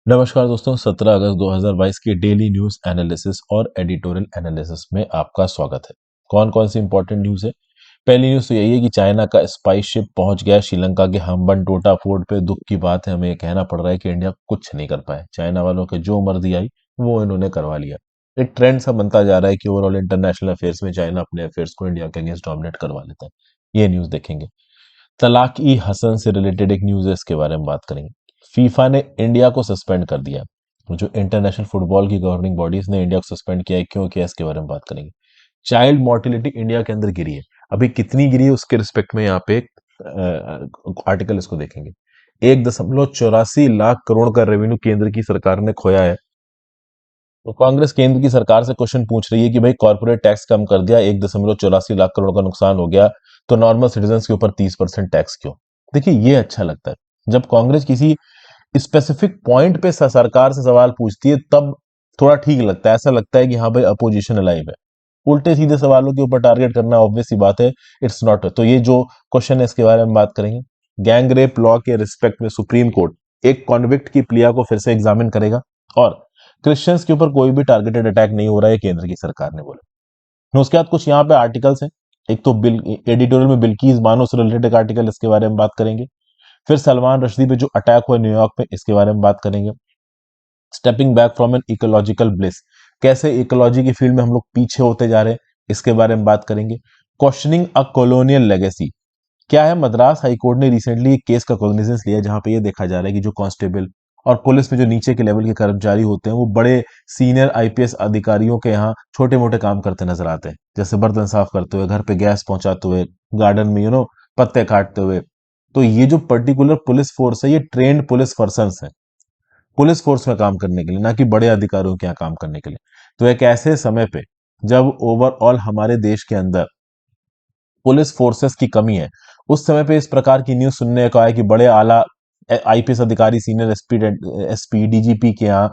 नमस्कार दोस्तों, 17 अगस्त 2022 के डेली न्यूज एनालिसिस और एडिटोरियल एनालिसिस में आपका स्वागत है। कौन कौन सी इंपॉर्टेंट न्यूज है? पहली न्यूज तो यही है कि चाइना का स्पाई शिप पहुंच गया श्रीलंका के हम्बनटोटा पोर्ट पे। दुख की बात है, हमें ये कहना पड़ रहा है कि इंडिया कुछ नहीं कर पाए। चाइना वालों के जो मर्जी आई वो इन्होंने करवा लिया। एक ट्रेंड सा बनता जा रहा है कि ओवरऑल इंटरनेशनल अफेयर्स में चाइना अपने अफेयर्स को इंडिया के अगेंस्ट डोमिनेट करवा लेता है। ये न्यूज देखेंगे। तलाक ई हसन से रिलेटेड एक न्यूज है, इसके बारे में बात करेंगे। फीफा ने इंडिया को सस्पेंड कर दिया। जो इंटरनेशनल फुटबॉल की गवर्निंग बॉडीज ने इंडिया को सस्पेंड किया है, क्यों किया, इसके बारे में बात करेंगे। चाइल्ड मोर्टिलिटी इंडिया के अंदर गिरी है। अभी कितनी गिरी है उसके रिस्पेक्ट में यहाँ पे आर्टिकल इसको देखेंगे। 1.84 लाख करोड़ का रेवेन्यू केंद्र की सरकार ने खोया है। तो कांग्रेस केंद्र की सरकार से क्वेश्चन पूछ रही है कि भाई कॉर्पोरेट टैक्स कम कर दिया, 1.84 लाख करोड़ का नुकसान हो गया, तो नॉर्मल सिटीजन के ऊपर 30% टैक्स क्यों? देखिए, ये अच्छा लगता है जब कांग्रेस किसी स्पेसिफिक पॉइंट पे सरकार से सवाल पूछती है, तब थोड़ा ठीक लगता है। ऐसा लगता है कि हाँ भाई, अपोजिशन अलाइव है। उल्टे सीधे सवालों के ऊपर टारगेट करना ऑब्वियस सी बात है, इट्स नॉट। तो ये जो क्वेश्चन है इसके बारे में बात करेंगे। गैंग रेप लॉ के रिस्पेक्ट में सुप्रीम कोर्ट एक कॉन्विक्ट की प्लिया को फिर से एग्जामिन करेगा। और क्रिश्चियंस के ऊपर कोई भी टारगेटेड अटैक नहीं हो रहा है, केंद्र की सरकार ने बोला। उसके बाद कुछ यहाँ पे आर्टिकल्स हैं। एक तो बिल एडिटोरियल में बिल्किस बानो से रिलेटेड एक आर्टिकल, इसके बारे में बात करेंगे। फिर सलमान रश्दी पे जो अटैक हुआ न्यूयॉर्क में, इसके बारे में बात करेंगे। Stepping back from an ecological bliss, कैसे इकोलॉजी की फील्ड में हम लोग पीछे होते जा रहे हैं, इसके बारे में बात करेंगे। क्वेश्चनिंग अ कॉलोनियल लेगेसी, क्या है, मद्रास हाईकोर्ट ने रिसेंटली एक केस का कॉग्निजेंस लिया जहां पे ये देखा जा रहा है कि जो कांस्टेबल और पुलिस में जो नीचे के लेवल के कर्मचारी होते हैं, वो बड़े सीनियर आईपीएस अधिकारियों के यहाँ छोटे मोटे काम करते नजर आते हैं, जैसे बर्तन साफ करते हुए, घर पे गैस पहुंचाते हुए, गार्डन में पत्ते काटते हुए। तो ये जो पर्टिकुलर पुलिस फोर्स है, ये ट्रेंड पुलिस पर्सन है पुलिस फोर्स में काम करने के लिए, ना कि बड़े अधिकारियों के यहाँ काम करने के लिए। तो एक ऐसे समय पे जब ओवरऑल हमारे देश के अंदर पुलिस फोर्सेस की कमी है, उस समय पे इस प्रकार की न्यूज सुनने को आया कि बड़े आला आईपीएस अधिकारी, सीनियर एसपी डीजीपी के यहाँ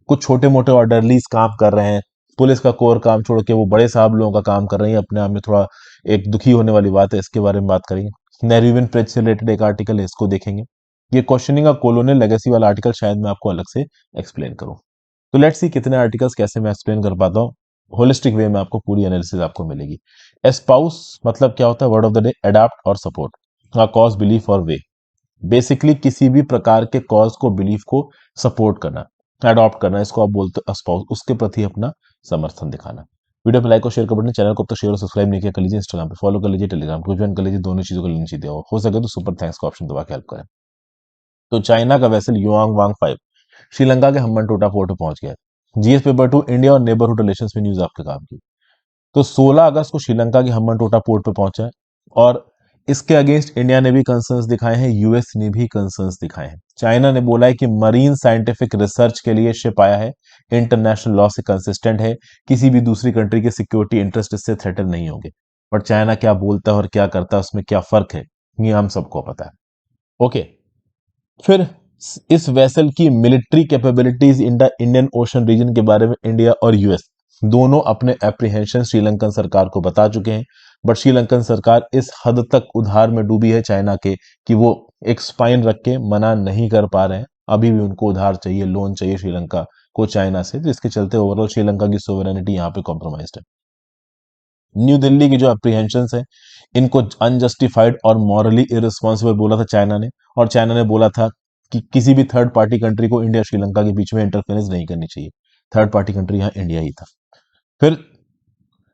कुछ छोटे मोटे ऑर्डरलीज काम कर रहे हैं, पुलिस का कोर काम छोड़ के वो बड़े साहब लोगों का काम कर रहे हैं, अपने आप में थोड़ा एक दुखी होने वाली बात है। इसके बारे में बात करेंगे। नेहरूविन प्रेस से रिलेटेड एक आर्टिकल है, इसको देखेंगे। ये क्वेश्चनिंग ऑफ कॉलोनियल लेगेसी वाला आर्टिकल शायद मैं आपको अलग से एक्सप्लेन करूं। तो लेट्स सी कितने आर्टिकल्स कैसे मैं एक्सप्लेन कर पाता हूँ। होलिस्टिक वे में आपको पूरी एनालिसिस आपको मिलेगी। एस्पाउस मतलब क्या होता है? Word of the day, adopt और सपोर्ट। कॉज, बिलीफ और वे। बेसिकली किसी भी प्रकार के कॉज को, बिलीफ को सपोर्ट करना, अडॉप्ट करना, इसको आप बोलते हो एस्पाउस। उसके प्रति अपना समर्थन दिखाना। वीडियो पे लाइक और शेयर कर बटन, चैनल को अब तक शेयर और सब्सक्राइब नहीं किया कर लीजिए, इंस्टाग्राम पे फॉलो कर लीजिए, टेलीग्राम को ज्वाइन कर लीजिए। दोनों चीजों का लिंक नीचे दिया हो सके तो सुपर थैंक्स का ऑप्शन दबा के हेल्प करें। तो चाइना का वेसल युआंग वांग 5 श्रीलंका के हम्बनटोटा पोर्ट पर पहुंच गया। जीएस पेपर 2 इंडिया और नेबरहुड रिलेशंस में न्यूज आपके काम की। तो 16 अगस्त को श्रीलंका के हम्बनटोटा पोर्ट पर पहुंचा है, और इसके अगेंस्ट इंडिया ने भी कंसर्न्स दिखाए हैं, यूएस ने भी कंसर्न्स दिखाए हैं। चाइना ने बोला है कि मरीन साइंटिफिक रिसर्च के लिए शिप आया है, इंटरनेशनल लॉ से कंसिस्टेंट है, किसी भी दूसरी कंट्री के सिक्योरिटी इंटरेस्ट इससे थ्रेटन नहीं होंगे। पर चाइना क्या बोलता है और क्या करता है, उसमें क्या फर्क है, ये हम सबको पता है। ओके। फिर इस वेसल की military capabilities in the Indian Ocean region के बारे में इंडिया और यूएस दोनों अपने एप्रीहेंशन श्रीलंकन सरकार को बता चुके हैं। बट श्रीलंकन सरकार इस हद तक उधार में डूबी है चाइना के, कि वो एक स्पाइन रख के मना नहीं कर पा रहे हैं। अभी भी उनको उधार चाहिए, लोन चाहिए श्रीलंका को चाइना से, जिसके चलते ओवरऑल श्रीलंका की सोवरेनिटी यहाँ पे कॉम्प्रोमाइज्ड है। न्यू दिल्ली की जो अप्रीहेंशन है, इनको अनजस्टिफाइड और मॉरली इररिस्पॉन्सिबल बोला था चाइना ने। और चाइना ने बोला था कि किसी भी थर्ड पार्टी कंट्री को इंडिया श्रीलंका के बीच में इंटरफेरेंस नहीं करनी चाहिए। थर्ड पार्टी कंट्री यहाँ इंडिया ही था। फिर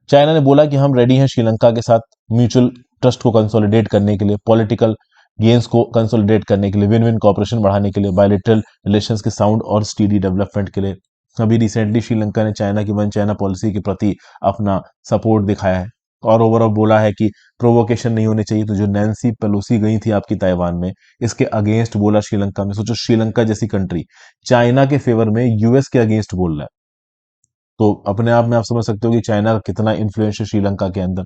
चाइना ने बोला कि हम रेडी हैं श्रीलंका के साथ म्यूचुअल ट्रस्ट को कंसोलिडेट करने के लिए, पॉलिटिकल गेन्स को कंसोलिडेट करने के लिए, विन विन कॉपरेशन बढ़ाने के लिए, बायलेटरल रिलेशंस के साउंड और स्टीडी डेवलपमेंट के लिए। अभी रिसेंटली श्रीलंका ने चाइना की वन चाइना पॉलिसी के प्रति अपना सपोर्ट दिखाया है, और ओवरऑल बोला है कि प्रोवोकेशन नहीं होनी चाहिए। तो जो नैन्सी पेलोसी गई थी आपकी ताइवान में, इसके अगेंस्ट बोला श्रीलंका में। सोचो, श्रीलंका जैसी कंट्री चाइना के फेवर में यूएस के अगेंस्ट बोल रहा है। तो अपने आप में आप समझ सकते हो कि चाइना का कितना इन्फ्लुएंस है श्रीलंका के अंदर।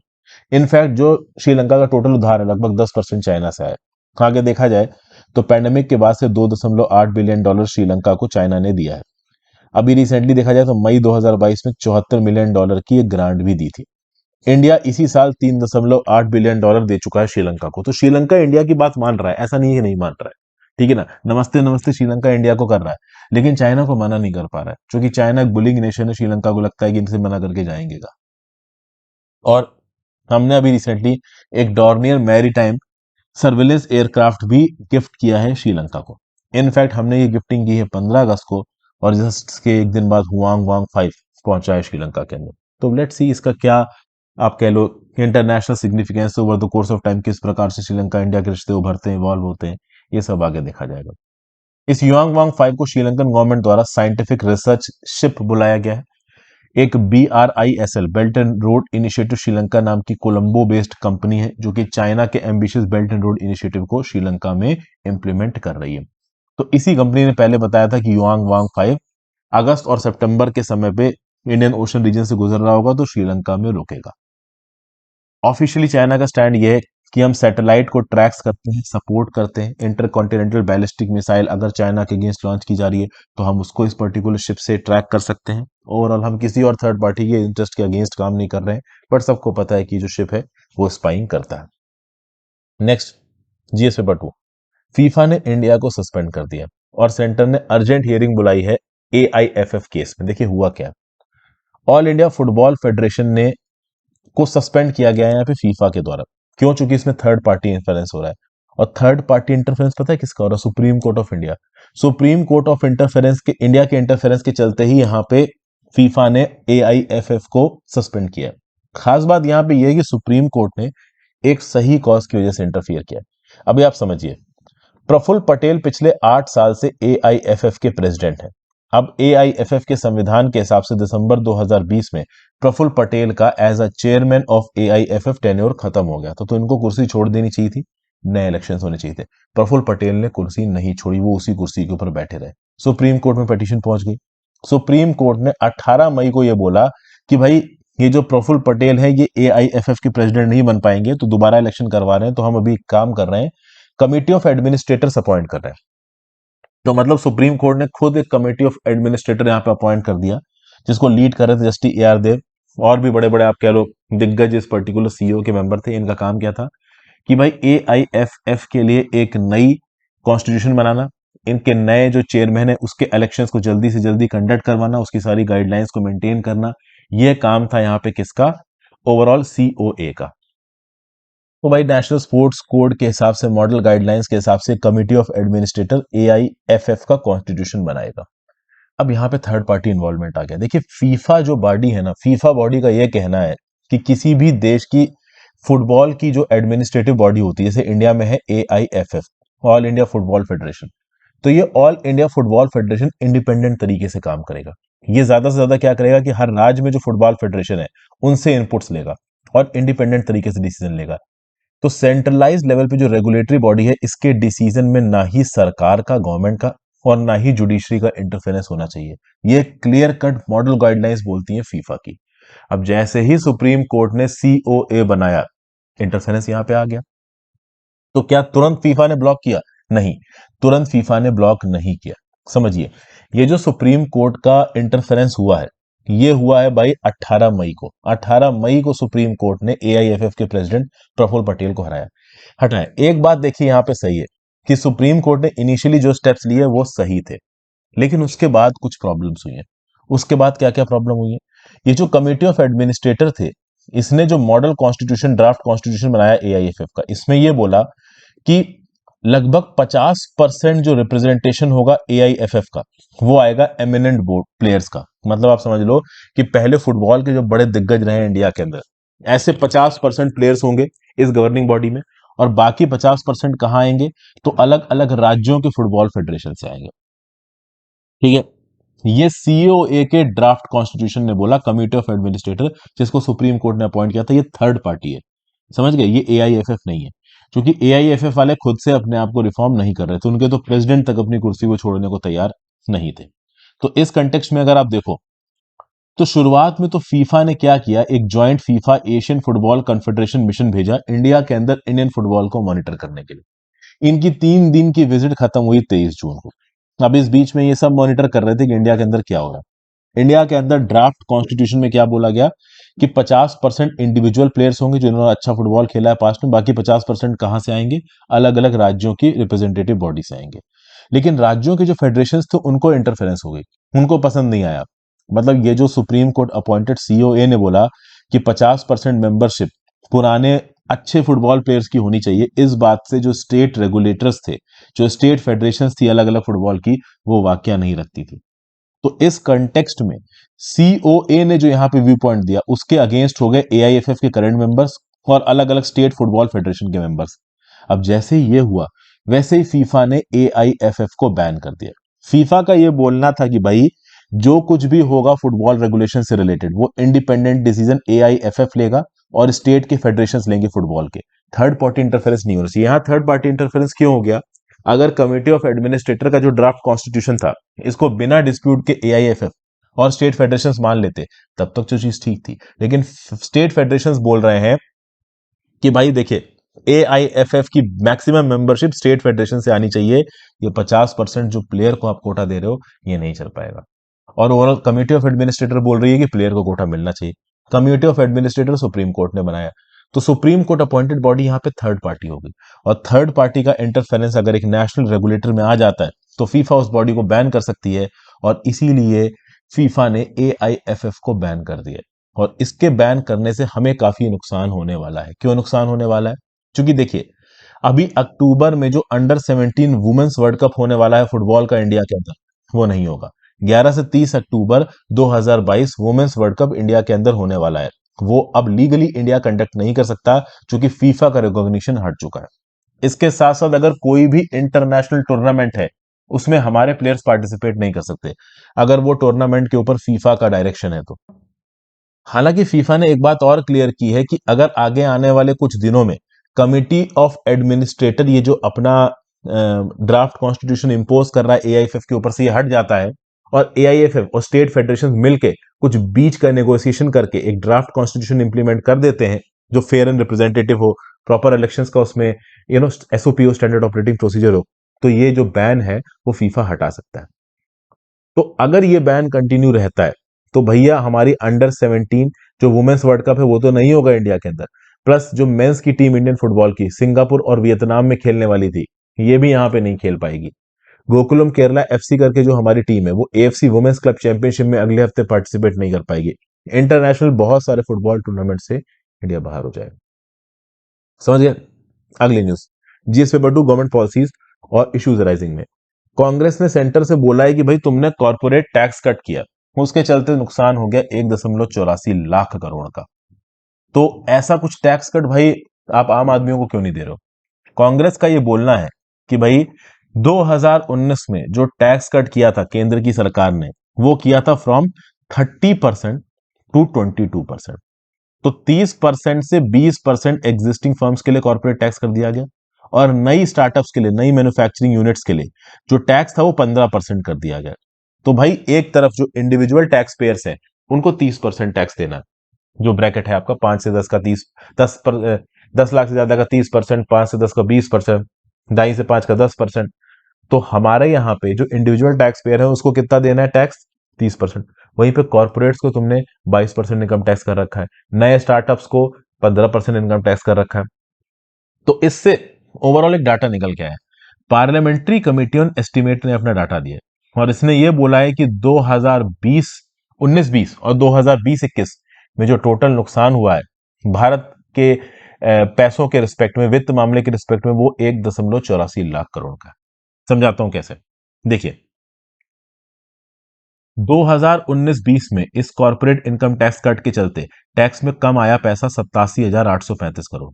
इनफैक्ट जो श्रीलंका का टोटल उधार है, लगभग 10% चाइना से आया है। आगे देखा जाए तो पैंडेमिक के बाद से $2.8 बिलियन श्रीलंका को चाइना ने दिया है। अभी रिसेंटली देखा जाए तो मई 2022 में $74 मिलियन की एक ग्रांट भी दी थी। इंडिया इसी साल $3.8 बिलियन दे चुका है श्रीलंका को। तो श्रीलंका इंडिया की बात मान रहा है, ऐसा नहीं है कि नहीं मान रहा है। ठीक है ना, नमस्ते नमस्ते श्रीलंका इंडिया को कर रहा है, लेकिन चाइना को मना नहीं कर पा रहा है, क्योंकि चाइना एक बुलिंग नेशन है, श्रीलंका को लगता है कि इनसे मना करके जाएंगे का। और हमने अभी रिसेंटली एक डॉर्नियर मैरीटाइम सर्विलेंस एयरक्राफ्ट भी गिफ्ट किया है श्रीलंका को। इनफैक्ट हमने ये गिफ्टिंग की है 15 अगस्त को, और जस्ट के एक दिन बाद हुआंग वांग 5 पहुंचा है श्रीलंका के अंदर। तो लेट्स सी इसका क्या, आप कह लो, international significance over the course of time, किस प्रकार से श्रीलंका इंडिया के रिश्ते उभरते हैं, इवॉल्व होते हैं, ये सब आगे देखा जाएगा। इस युआंग वांग 5 को श्रीलंकन गवर्नमेंट द्वारा साइंटिफिक रिसर्च शिप बुलाया गया है। एक BRISL belt and road initiative Sri Lanka नाम की कोलंबो बेस्ड कंपनी है, जो कि चाइना के ambitious belt and road initiative को श्रीलंका में इंप्लीमेंट कर रही है। तो इसी कंपनी ने पहले बताया था कि युआंग वांग 5 अगस्त और सितंबर के समय पे इंडियन ओशन रीजन से गुजर रहा होगा तो श्रीलंका में रुकेगा। ऑफिशियली चाइना का स्टैंड यह है कि हम सैटेलाइट को ट्रैक्स करते हैं, सपोर्ट करते हैं। इंटरकॉन्टिनेंटल बैलिस्टिक मिसाइल अगर चाइना के अगेंस्ट लॉन्च की जा रही है तो हम उसको इस पर्टिकुलर शिप से ट्रैक कर सकते हैं। ओवरऑल हम किसी और थर्ड पार्टी के इंटरेस्ट के अगेंस्ट काम नहीं कर रहे हैं, बट सबको पता है कि जो शिप है वो स्पाइंग करता है। नेक्स्ट, GS पेपर 2, फीफा ने इंडिया को सस्पेंड कर दिया और सेंटर ने अर्जेंट हियरिंग बुलाई है AIFF केस में। देखिए हुआ क्या, ऑल इंडिया फुटबॉल फेडरेशन ने को सस्पेंड किया गया है यहाँ पे फीफा के द्वारा। क्यों? चूंकि इसमें थर्ड पार्टी इंटरफेरेंस हो रहा है, और थर्ड पार्टी इंटरफेरेंस पता है किसका हो रहा है? Supreme court of India. Supreme court of interference के, इंडिया के इंटरफेरेंस के चलते ही यहाँ पे फीफा ने AIFF को सस्पेंड किया है। खास बात यहाँ पे यह है कि सुप्रीम कोर्ट ने एक सही कॉज की वजह से इंटरफियर किया है। अभी आप समझिए, प्रफुल्ल पटेल पिछले 8 साल से AIFF के प्रेसिडेंट हैं। अब AIFF के संविधान के हिसाब से दिसंबर 2020 में प्रफुल्ल पटेल का as a chairman of AIFF tenure खत्म हो गया, तो इनको कुर्सी छोड़ देनी चाहिए थी, नए इलेक्शंस होने चाहिए थे। प्रफुल्ल पटेल ने कुर्सी नहीं छोड़ी, वो उसी कुर्सी के ऊपर बैठे रहे। सुप्रीम कोर्ट में पिटीशन पहुंच गई। सुप्रीम कोर्ट ने 18 मई को यह बोला कि भाई ये जो प्रफुल्ल पटेल है ये AIFF के प्रेसिडेंट नहीं बन पाएंगे, तो दोबारा इलेक्शन करवा रहे हैं, तो हम अभी काम कर रहे हैं, कमिटी ऑफ एडमिनिस्ट्रेटर्स अपॉइंट कर रहे हैं। तो मतलब सुप्रीम कोर्ट ने खुद एक कमेटी ऑफ एडमिनिस्ट्रेटर यहाँ पे अपॉइंट कर दिया, जिसको लीड कर रहे थे जस्टिस AR देव, और भी बड़े बड़े आप कह लो दिग्गज इस पर्टिकुलर CEO के मेंबर थे। इनका काम क्या था कि भाई AIFF के लिए एक नई कॉन्स्टिट्यूशन बनाना, इनके नए जो चेयरमैन है उसके इलेक्शंस को जल्दी से जल्दी कंडक्ट करवाना, उसकी सारी गाइडलाइंस को मेंटेन करना, यह काम था यहाँ पे किसका? ओवरऑल COA का। तो भाई नेशनल स्पोर्ट्स कोड के हिसाब से, मॉडल गाइडलाइंस के हिसाब से कमिटी ऑफ एडमिनिस्ट्रेटर AIFF का कॉन्स्टिट्यूशन बनाएगा। अब यहाँ पे थर्ड पार्टी इन्वॉल्वमेंट आ गया। देखिए फीफा जो बॉडी है ना, फीफा बॉडी का यह कहना है कि किसी भी देश की फुटबॉल की जो एडमिनिस्ट्रेटिव बॉडी होती है, जैसे इंडिया में है AIFF, all India football federation, तो ये all India football federation independent तरीके से काम करेगा। ये ज्यादा से ज्यादा क्या करेगा कि हर राज्य में जो फुटबॉल फेडरेशन है उनसे इनपुट्स लेगा और इंडिपेंडेंट तरीके से डिसीजन लेगा। तो सेंट्रलाइज लेवल पे जो रेगुलेटरी बॉडी है, इसके डिसीजन में ना ही सरकार का, गवर्नमेंट का, और ना ही जुडिशरी का इंटरफेरेंस होना चाहिए। ये क्लियर कट मॉडल गाइडलाइंस बोलती है फीफा की। अब जैसे ही सुप्रीम कोर्ट ने COA बनाया, इंटरफेरेंस यहां पे आ गया। तो क्या तुरंत फीफा ने ब्लॉक किया? नहीं, तुरंत फीफा ने ब्लॉक नहीं किया। समझिए, ये जो सुप्रीम कोर्ट का इंटरफेरेंस हुआ है, ये हुआ है भाई 18 मई को। 18 मई को सुप्रीम कोर्ट ने AIFF के प्रेसिडेंट प्रफुल्ल पटेल को हटाया। एक बात देखिए यहाँ पे सही है कि सुप्रीम कोर्ट ने इनिशियली जो स्टेप्स लिए वो सही थे, लेकिन उसके बाद कुछ प्रॉब्लम्स हुई हैं। उसके बाद क्या क्या प्रॉब्लम हुई है? ये जो कमिटी ऑफ एडमिनिस्ट्रेटर थे, इसने जो मॉडल कॉन्स्टिट्यूशन, ड्राफ्ट कॉन्स्टिट्यूशन बनाया AIFF का, इसमें यह बोला कि लगभग 50% जो रिप्रेजेंटेशन होगा AIFF का, वो आएगा एमिनेंट बोर्ड प्लेयर्स का। मतलब आप समझ लो कि पहले फुटबॉल के जो बड़े दिग्गज रहे इंडिया के अंदर, ऐसे 50% प्लेयर्स होंगे इस गवर्निंग बॉडी में, और बाकी 50% कहां आएंगे? तो अलग अलग राज्यों के फुटबॉल फेडरेशन से आएंगे। ठीक है, ये COA के ड्राफ्ट कॉन्स्टिट्यूशन ने बोला, कमिटी ऑफ एडमिनिस्ट्रेटर, जिसको सुप्रीम कोर्ट ने अपॉइंट किया था, ये थर्ड पार्टी है। समझ गए? ये AIFF नहीं है, क्योंकि AIFF वाले खुद से अपने आप को रिफॉर्म नहीं कर रहे थे, उनके तो प्रेसिडेंट तक अपनी कुर्सी को छोड़ने को तैयार नहीं थे। तो इस कंटेक्स्ट में अगर आप देखो, तो शुरुआत में तो फीफा ने क्या किया, एक joint FIFA Asian football confederation mission भेजा इंडिया के अंदर इंडियन फुटबॉल को मॉनिटर करने के लिए। इनकी 3 दिन की विजिट खत्म हुई 23 जून को। अब इस बीच में ये सब मॉनिटर कर रहे थे कि इंडिया के अंदर क्या हो रहा है। इंडिया के अंदर ड्राफ्ट कॉन्स्टिट्यूशन में क्या बोला गया कि 50% इंडिविजुअल प्लेयर्स होंगे जिन्होंने अच्छा फुटबॉल खेला है पास्ट में, बाकी 50% कहां से आएंगे, अलग अलग राज्यों की रिप्रेजेंटेटिव बॉडी से आएंगे। लेकिन राज्यों के जो फेडरेशन थे उनको इंटरफेरेंस हो गई, उनको पसंद नहीं आया। मतलब ये जो सुप्रीम कोर्ट अपॉइंटेड सीओए ने बोला कि 50% मेंबरशिप पुराने अच्छे फुटबॉल प्लेयर्स की होनी चाहिए, इस बात से जो स्टेट रेगुलेटर्स थे, जो स्टेट फेडरेशन थी अलग अलग फुटबॉल की, वो वाकया नहीं रखती थी। तो इस कंटेक्स्ट में सीओए ने जो यहां पे व्यू पॉइंट दिया उसके अगेंस्ट हो गए एआईएफएफ के करंट मेंबर्स और अलग अलग स्टेट फुटबॉल फेडरेशन के मेंबर्स। अब जैसे ही ये हुआ वैसे ही फीफा ने एआईएफएफ को बैन कर दिया। फीफा का ये बोलना था कि भाई जो कुछ भी होगा फुटबॉल रेगुलेशन से रिलेटेड वो इंडिपेंडेंट डिसीजन एआईएफएफ लेगा और स्टेट के फेडरेशंस लेंगे फुटबॉल के, थर्ड पार्टी इंटरफेरेंस नहीं होना चाहिए। यहां थर्ड पार्टी इंटरफेरेंस क्यों हो गया? अगर कमिटी ऑफ एडमिनिस्ट्रेटर का जो ड्राफ्ट कॉन्स्टिट्यूशन था इसको बिना डिस्प्यूट के एआईएफएफ और स्टेट फेडरेशंस मान लेते तब तक जो चीज ठीक थी, लेकिन स्टेट फेडरेशंस बोल रहे हैं कि भाई देखिए एआईएफएफ की मैक्सिमम मेंबरशिप स्टेट फेडरेशन से आनी चाहिए, ये 50% जो प्लेयर को आप कोटा दे रहे हो ये नहीं चल पाएगा। और ओवरऑल कमेटी ऑफ एडमिनिस्ट्रेटर बोल रही है कि प्लेयर को कोटा मिलना चाहिए। Committee of administrator supreme court ने बनाया, तो सुप्रीम कोर्ट अपॉइंटेड बॉडी यहाँ पे थर्ड पार्टी होगी, और थर्ड पार्टी का इंटरफेरेंस अगर एक नेशनल रेगुलेटर में आ जाता है तो फीफा उस बॉडी को बैन कर सकती है, और इसीलिए फीफा ने एआईएफएफ को बैन कर दिया। और इसके बैन करने से हमें काफी नुकसान होने वाला है। क्यों नुकसान होने वाला है? क्योंकि देखिए अभी अक्टूबर में जो अंडर 17 वुमेन्स वर्ल्ड कप होने वाला है फुटबॉल का इंडिया के अंदर, वो नहीं होगा। 11 से 30 अक्टूबर 2022 वुमेन्स वर्ल्ड कप इंडिया के अंदर होने वाला है, वो अब लीगली इंडिया कंडक्ट नहीं कर सकता क्योंकि फीफा का रिकॉग्निशन हट चुका है। इसके साथ साथ अगर कोई भी इंटरनेशनल टूर्नामेंट है उसमें हमारे प्लेयर्स पार्टिसिपेट नहीं कर सकते अगर वो टूर्नामेंट के ऊपर फीफा का डायरेक्शन है तो। हालांकि फीफा ने एक बात और क्लियर की है कि अगर आगे आने वाले कुछ दिनों में कमिटी ऑफ एडमिनिस्ट्रेटर ये जो अपना ड्राफ्ट कॉन्स्टिट्यूशन इंपोज कर रहा है एआईएफएफ के ऊपर से ये हट जाता है, और एआईएफएफ और स्टेट फेडरेशन मिलके कुछ बीच का नेगोशिएशन करके एक ड्राफ्ट कॉन्स्टिट्यूशन इंप्लीमेंट कर देते हैं जो फेयर एंड रिप्रेजेंटेटिव हो, प्रॉपर इलेक्शंस का उसमें एसओपी हो, स्टैंडर्ड ऑपरेटिंग प्रोसीजर हो, तो ये जो बैन है वो फीफा हटा सकता है। तो अगर ये बैन कंटिन्यू रहता है तो भैया हमारी अंडर 17 जो वुमेन्स वर्ल्ड कप है वो तो नहीं होगा इंडिया के अंदर, प्लस जो मेंस की टीम इंडियन फुटबॉल की सिंगापुर और वियतनाम में खेलने वाली थी ये भी यहां पे नहीं खेल पाएगी। गोकुलम केरला एफसी करके जो हमारी टीम है वो एएफसी वुमेन्स क्लब चैंपियनशिप में अगले हफ्ते पार्टिसिपेट नहीं कर पाएगी। इंटरनेशनल बहुत सारे फुटबॉल टूर्नामेंट से इंडिया बाहर हो जाएगा। समझ गए? अगली news, GS paper 2 government policies और इश्यूज राइजिंग में कांग्रेस ने सेंटर से बोला है कि भाई तुमने कॉर्पोरेट टैक्स कट किया, उसके चलते नुकसान हो गया 1.84 लाख करोड़ का। तो ऐसा कुछ टैक्स कट भाई आप आम आदमियों को क्यों नहीं दे रहे हो? कांग्रेस का ये बोलना है कि भाई 2019 में जो टैक्स कट किया था केंद्र की सरकार ने वो किया था फ्रॉम 30% टू 22%। तो 30% से 20% एग्जिस्टिंग फर्म्स के लिए कॉर्पोरेट टैक्स कर दिया गया, और नई स्टार्टअप्स के लिए, नई मैन्युफैक्चरिंग यूनिट्स के लिए जो टैक्स था वो 15% कर दिया गया। तो भाई एक तरफ जो इंडिविजुअल टैक्स पेयर्स हैं उनको 30% टैक्स देना, जो ब्रैकेट है आपका 5 से 10 का 30, 10 लाख से ज्यादा का 30%, 5 से 10 का 20%, ढाई से 5 का 10%। तो हमारे यहाँ पे जो इंडिविजुअल टैक्स पेयर है उसको कितना देना है टैक्स? 30%। वहीं पे कॉर्पोरेट्स को तुमने 22% इनकम टैक्स कर रखा है, नए स्टार्टअप्स को 15% इनकम टैक्स कर रखा है। तो इससे ओवरऑल एक डाटा निकल के आया। पार्लियामेंट्री कमेटी ऑन एस्टिमेट ने अपना डाटा दिया और इसने ये बोला है कि 2020 19-20 और 2020-21 में जो टोटल नुकसान हुआ है भारत के पैसों के रिस्पेक्ट में, वित्त मामले के रिस्पेक्ट में, वो 1.84 लाख करोड़ का है। समझाता हूं कैसे। देखिए 2019-20 में इस कॉर्पोरेट इनकम टैक्स कट के चलते टैक्स में कम आया पैसा 87,835 करोड़,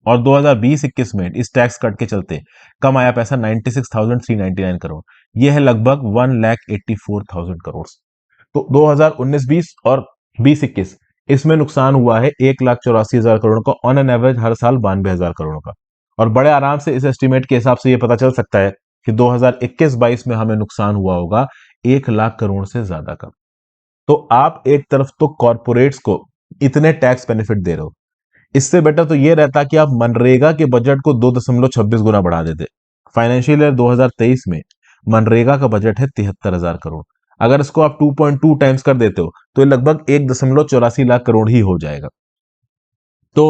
और 2020-21 में इस टैक्स कट के चलते कम आया पैसा 96,399 करोड़। यह है लगभग 1,84,000 करोड़। तो 2019-20 और 20-21 इसमें नुकसान हुआ है 1,84,000 करोड़ का, ऑन एन एवरेज हर साल 92,000 करोड़ का। और बड़े आराम से इस एस्टिमेट के हिसाब से ये पता चल सकता है कि 2021-22 में हमें नुकसान हुआ होगा 1 लाख करोड़ से ज्यादा का। तो आप एक तरफ तो कॉर्पोरेट्स को इतने टैक्स बेनिफिट दे रहे हो, इससे बेटर तो ये रहता कि आप मनरेगा के बजट को 2.26 गुना बढ़ा देते। फाइनेंशियल ईयर 2023 में मनरेगा का बजट है 73,000 करोड़। अगर इसको आप 2.2 टाइम्स कर देते हो तो ये लगभग 1.84 लाख करोड़ ही हो जाएगा। तो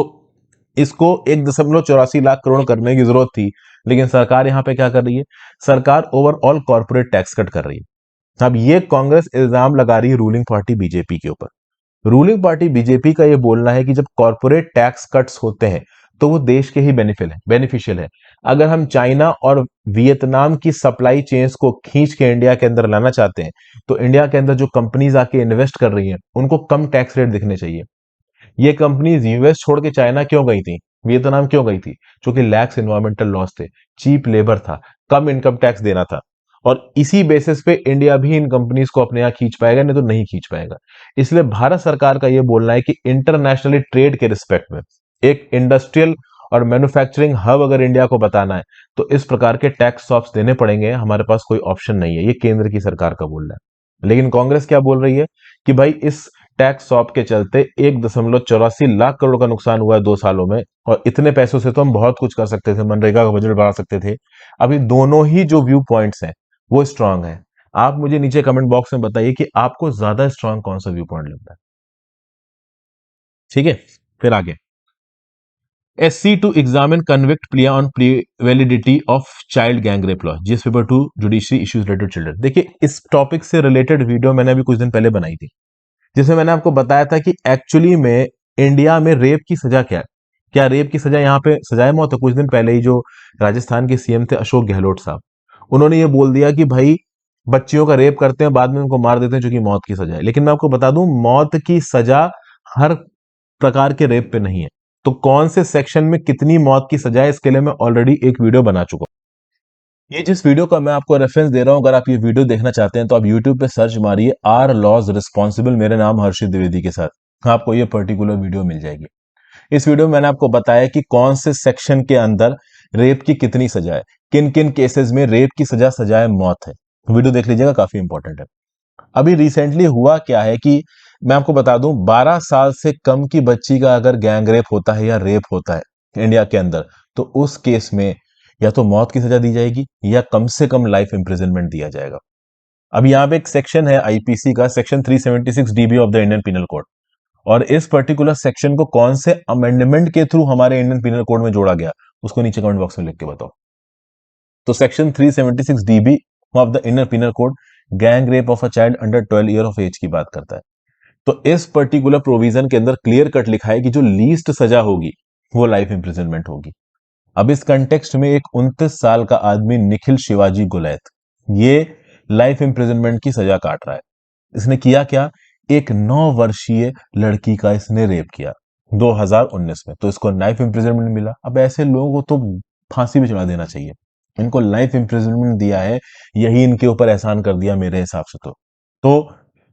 इसको 1.84 लाख करोड़ करने की जरूरत थी, लेकिन सरकार यहां पे क्या कर रही है, सरकार ओवरऑल कॉर्पोरेट टैक्स कट कर रही है। अब ये कांग्रेस इल्जाम लगा रही है रूलिंग पार्टी बीजेपी के ऊपर। रूलिंग पार्टी बीजेपी का ये बोलना है कि जब कॉर्पोरेट टैक्स कट्स होते हैं तो वो देश के ही बेनिफिशियल है। अगर हम चाइना और वियतनाम की सप्लाई चेन्स को खींच के इंडिया के अंदर लाना चाहते हैं तो इंडिया के अंदर जो कंपनीज आके इन्वेस्ट कर रही हैं उनको कम टैक्स रेट दिखने चाहिए। ये कंपनीज यूएस छोड़ के चाइना क्यों गई थी, वियतनाम क्यों गई थी? क्योंकि लैक्स इन्वायरमेंटल लॉस थे, चीप लेबर था, कम इनकम टैक्स देना था। और इसी बेसिस पे इंडिया भी इन कंपनीज को अपने यहां खींच पाएगा, नहीं तो नहीं खींच पाएगा। इसलिए भारत सरकार का यह बोलना है कि इंटरनेशनली ट्रेड के रिस्पेक्ट में एक इंडस्ट्रियल और मैन्युफैक्चरिंग हब अगर इंडिया को बताना है तो इस प्रकार के टैक्स सॉप्स देने पड़ेंगे, हमारे पास कोई ऑप्शन नहीं है। ये केंद्र की सरकार का बोलना है। लेकिन कांग्रेस क्या बोल रही है कि भाई इस टैक्स सॉप के चलते 1.84 लाख करोड़ का नुकसान हुआ है 2 सालों में, और इतने पैसों से तो हम बहुत कुछ कर सकते थे, मनरेगा का बजट बढ़ा सकते थे। अभी दोनों ही जो व्यू पॉइंट्स हैं वो स्ट्रांग है। आप मुझे नीचे कमेंट बॉक्स में बताइए कि आपको ज्यादा स्ट्रांग कौन सा व्यू पॉइंट लगता है। ठीक है, फिर आगे। SC to examine convict plea on validity of child gang rape law, GS paper 2 judiciary issues related children. देखिए, इस टॉपिक से रिलेटेड वीडियो मैंने अभी कुछ दिन पहले बनाई थी, जिसमें मैंने आपको बताया था कि एक्चुअली में इंडिया में रेप की सजा क्या है। क्या रेप की सजा यहाँ पे सजाए मौत है? कुछ दिन पहले ही जो राजस्थान के सीएम थे अशोक गहलोत साहब, उन्होंने ये बोल दिया कि भाई बच्चियों का रेप करते हैं बाद में उनको मार देते हैं, जो कि मौत की सजा है। लेकिन मैं आपको बता दूं, मौत की सजा हर प्रकार के रेप पे नहीं है। तो कौन से सेक्शन में कितनी मौत की सजा है, इसके लिए मैं ऑलरेडी एक वीडियो बना चुका हूं। ये जिस वीडियो का मैं आपको रेफरेंस दे रहा हूं, अगर आप ये वीडियो देखना चाहते हैं तो आप यूट्यूब पे सर्च मारिए आर लॉज रिस्पॉन्सिबल, मेरे नाम हर्षित द्विवेदी के साथ, आपको ये पर्टिकुलर वीडियो मिल जाएगी। इस वीडियो में मैंने आपको बताया कि कौन से सेक्शन के अंदर रेप की कितनी सजा है, किन किन केसेस में रेप की सजाए मौत है। वीडियो देख लीजिएगा, काफी इंपॉर्टेंट है। अभी रिसेंटली हुआ क्या है कि मैं आपको बता दूं, 12 साल से कम की बच्ची का अगर गैंग रेप होता है या रेप होता है इंडिया के अंदर, तो उस केस में या तो मौत की सजा दी जाएगी या कम से कम लाइफ इंप्रिजनमेंट दिया जाएगा। अब यहां पे एक सेक्शन है आईपीसी का, section 376 DB of the Indian Penal code, और इस पर्टिकुलर सेक्शन को कौन से अमेंडमेंट के थ्रू हमारे इंडियन पिनल कोड में जोड़ा गया, उसको नीचे कमेंट बॉक्स में लिख के बताओ। तो section 376 DB of the Indian Penal Code gang rape of a child under 12 year of age की बात करता है। तो इस पर्टिकुलर प्रोविजन के अंदर क्लियर कट लिखा है कि जो लीस्ट सजा होगी वो लाइफ इंप्रिजनमेंट होगी। अब इस कंटेक्स्ट में एक 29 साल का आदमी निखिल शिवाजी गुलैत, ये लाइफ इंप्रिजनमेंट की सजा काट रहा है। इसने किया क्या, एक 9 वर्षीय लड़की का इसने रेप किया 2019 में, तो इसको लाइफ इंप्रिजनमेंट मिला। अब ऐसे लोगों को तो फांसी भी चढ़ा देना चाहिए, इनको लाइफ इंप्रिजनमेंट दिया है, यही इनके ऊपर एहसान कर दिया मेरे हिसाब से। तो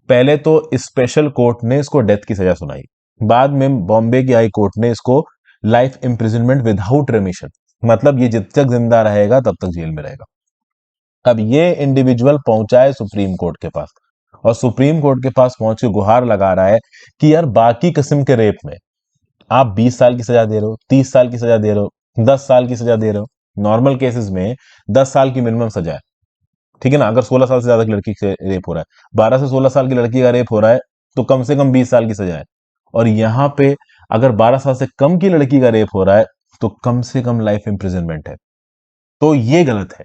पहले तो स्पेशल कोर्ट ने इसको डेथ की सजा सुनाई, बाद में बॉम्बे की हाई कोर्ट ने इसको लाइफ इंप्रिजनमेंट विदाउट रेमिशन, मतलब ये जब तक जिंदा रहेगा तब तक जेल में रहेगा। अब ये इंडिविजुअल पहुंचा है सुप्रीम कोर्ट के पास, और सुप्रीम कोर्ट के पास पहुंच के गुहार लगा रहा है कि यार बाकी किस्म के रेप में आप 20 साल की सजा दे रहे हो, 30 साल की सजा दे रहे हो, 10 साल की सजा दे रहे हो। नॉर्मल केसेस में 10 साल की मिनिमम सजा है, ठीक है ना। अगर 16 साल से ज्यादा की लड़की से रेप हो रहा है, 12 से 16 साल की लड़की का रेप हो रहा है, तो कम से कम 20 साल की सजा है। और यहां पे अगर 12 साल से कम की लड़की का रेप हो रहा है तो कम से कम लाइफ इंप्रिजनमेंट है। तो ये गलत है।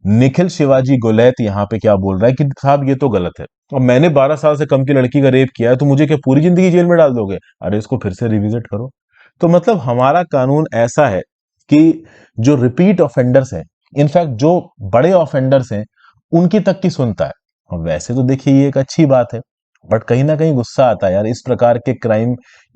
निखिल शिवाजी गुलैत यहां पे क्या बोल रहा है कि साहब ये तो गलत है, और मैंने 12 साल से कम की लड़की का रेप किया है तो मुझे क्या पूरी जिंदगी जेल में डाल दोगे? अरे इसको फिर से रिविजिट करो। तो मतलब हमारा कानून ऐसा है कि जो रिपीट ऑफेंडर्स हैं, इनफैक्ट जो बड़े ऑफेंडर्स हैं, उनकी तक की सुनता है। और वैसे तो देखिए ये एक अच्छी बात है, बट कहीं ना कहीं गुस्सा आता है यार, इस प्रकार के क्राइम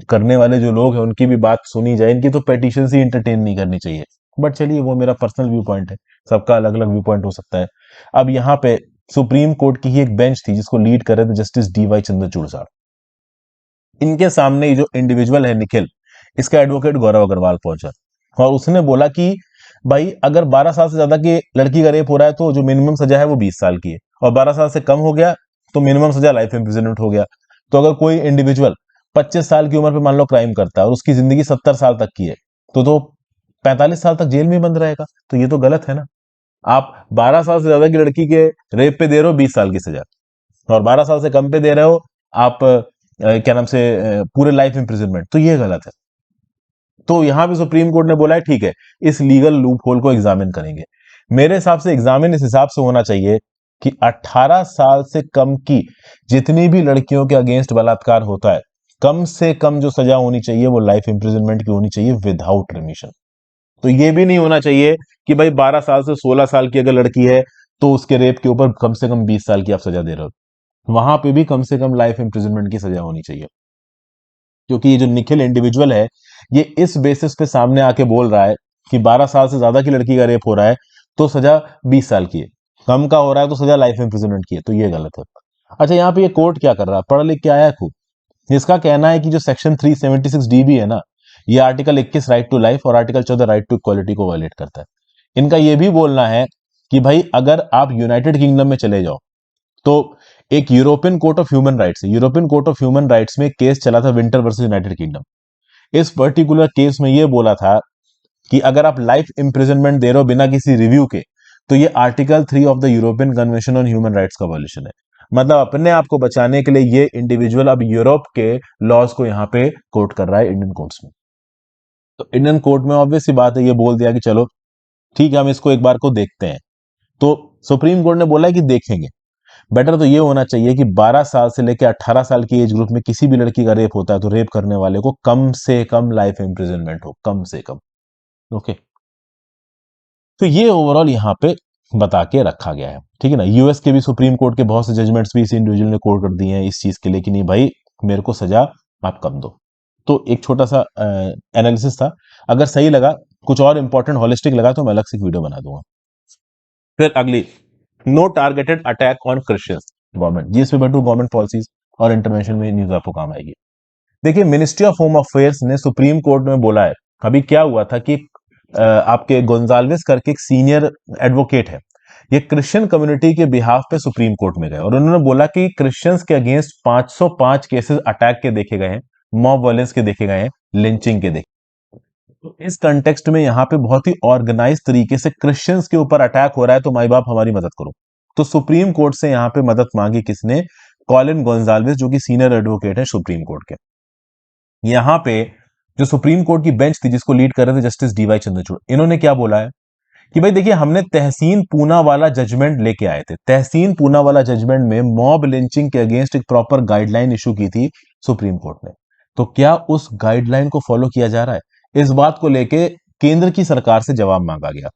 करने वाले जो लोग हैं उनकी भी बात सुनी जाए, इनकी तो पेटिशन ही इंटरटेन नहीं करनी चाहिए। बट चलिए, वो मेरा पर्सनल व्यू पॉइंट है, सबका अलग अलग व्यू पॉइंट हो सकता है। अब यहाँ पे सुप्रीम कोर्ट की ही एक बेंच थी जिसको लीड कर रहे थे जस्टिस DY चंद्रचूड़ साहब। इनके सामने ये जो इंडिविजुअल है निखिल, इसका एडवोकेट गौरव अग्रवाल पहुंचा, और उसने बोला कि भाई अगर 12 साल से ज्यादा की लड़की का रेप हो रहा है तो जो मिनिमम सजा है वो 20 साल की है, और 12 साल से कम हो गया तो मिनिमम सजा लाइफ इंप्रिजनमेंट हो गया। तो अगर कोई इंडिविजुअल 25 साल की उम्र पे मान लो क्राइम करता है और उसकी जिंदगी 70 साल तक की है, तो 45 साल तक जेल में बंद रहेगा। तो ये तो गलत है ना। आप 12 साल से ज्यादा की लड़की के रेप पे दे रहे हो 20 साल की सजा, और 12 साल से कम पे दे रहे हो आप क्या नाम से पूरे लाइफ इम्प्रिजनमेंट, तो ये गलत है। तो यहां भी सुप्रीम कोर्ट ने बोला है ठीक है, इस लीगल लूप होल को एग्जामिन करेंगे। मेरे हिसाब से एग्जामिन इस हिसाब से होना चाहिए कि 18 साल से कम की जितनी भी लड़कियों के अगेंस्ट बलात्कार होता है, कम से कम जो सजा होनी चाहिए वो लाइफ इंप्रिजनमेंट की होनी चाहिए विदाउट रिमिशन। तो ये भी नहीं होना चाहिए कि भाई 12 साल से 16 साल की अगर लड़की है तो उसके रेप के ऊपर कम से कम 20 साल की आप सजा दे रहे हो, वहां पे भी कम से कम लाइफ इंप्रिजनमेंट की सजा होनी चाहिए। क्योंकि ये जो निखिल इंडिविजुअल है, ये इस बेसिस पे सामने आके बोल रहा है कि 12 साल से ज्यादा की लड़की का रेप हो रहा है तो सजा 20 साल की है, कम का हो रहा है तो सजा लाइफ इंप्रिजनमेंट की है, तो ये गलत है। अच्छा, यहाँ पे ये कोर्ट क्या कर रहा है, पढ़ लिख के आया है खूब। इसका कहना है कि जो सेक्शन 376 डी भी है ना, ये आर्टिकल 21 राइट टू लाइफ और आर्टिकल 14 राइट टू इक्वालिटी को वायलेट करता है। इनका ये भी बोलना है कि भाई अगर आप यूनाइटेड किंगडम में चले जाओ तो एक European court of human rights है, European court of human rights में एक केस चला था विंटर वर्सेस यूनाइटेड किंगडम। इस पर्टिकुलर केस में यह बोला था कि अगर आप लाइफ इंप्रिजनमेंट दे रहे हो बिना किसी रिव्यू के, तो ये article 3 of the European convention on human rights का वॉल्यूशन है। मतलब अपने आप को बचाने के लिए ये इंडिविजुअल अब यूरोप के लॉज को यहां पे कोर्ट कर रहा है इंडियन कोर्ट्स में। तो इंडियन कोर्ट में ऑब्वियस सी बात है, ये बोल दिया कि चलो ठीक है, हम इसको एक बार को देखते हैं। तो सुप्रीम कोर्ट ने बोला है कि देखेंगे। बेटर तो ये होना चाहिए कि 12 साल से लेकर 18 साल की एज ग्रुप में किसी भी लड़की का रेप होता है तो रेप करने वाले को कम से कम लाइफ इंप्रिजनमेंट हो, कम से कम। ओके, तो ये ओवरऑल यहाँ पे बता के रखा गया है, ठीक है ना। यूएस के भी सुप्रीम कोर्ट के बहुत से जजमेंट्स भी इस इंडिविजुअल ने कोर्ट कर दिए हैं इस चीज के लिए कि नहीं भाई, मेरे को सजा आप कम दो। तो एक छोटा सा एनालिसिस था। अगर सही लगा, कुछ और इंपॉर्टेंट होलिस्टिक लगा तो मैं अलग से एक वीडियो बना दूंगा। फिर अगली, no targeted attack on Christians, government GS paper 2 government policies और इंटरवेंशन में न्यूज आपको काम आएगी। देखिए, मिनिस्ट्री ऑफ होम अफेयर्स ने सुप्रीम कोर्ट में बोला है, अभी क्या हुआ था कि आपके गोंजाल्विस करके एक सीनियर एडवोकेट है, ये क्रिश्चियन कम्युनिटी के बिहाफ पे सुप्रीम कोर्ट में गए और उन्होंने बोला कि क्रिश्चियंस के अगेंस्ट 505 केसेस अटैक के देखे गए हैं, मॉब वायलेंस के देखे गए हैं, लिंचिंग के देखे। तो इस कंटेक्स्ट में यहाँ पे बहुत ही ऑर्गेनाइज तरीके से क्रिश्चियंस के ऊपर अटैक हो रहा है, तो माई बाप हमारी मदद करो। तो सुप्रीम कोर्ट से यहाँ पे मदद मांगी किसने, कॉलिन गोंजाल्विस, जो कि सीनियर एडवोकेट है सुप्रीम कोर्ट के। यहाँ पे जो सुप्रीम कोर्ट की बेंच थी जिसको लीड कर रहे थे जस्टिस डीवाई चंद्रचूड़, इन्होंने क्या बोला है कि भाई देखिए, हमने तहसीन पूना वाला जजमेंट लेके आए थे, तहसीन पूना वाला जजमेंट में मॉब लिंचिंग के अगेंस्ट एक प्रॉपर गाइडलाइन इशू की थी सुप्रीम कोर्ट ने। तो क्या उस गाइडलाइन को फॉलो किया जा रहा है, इस बात को लेके केंद्र की सरकार से जवाब मांगा गया।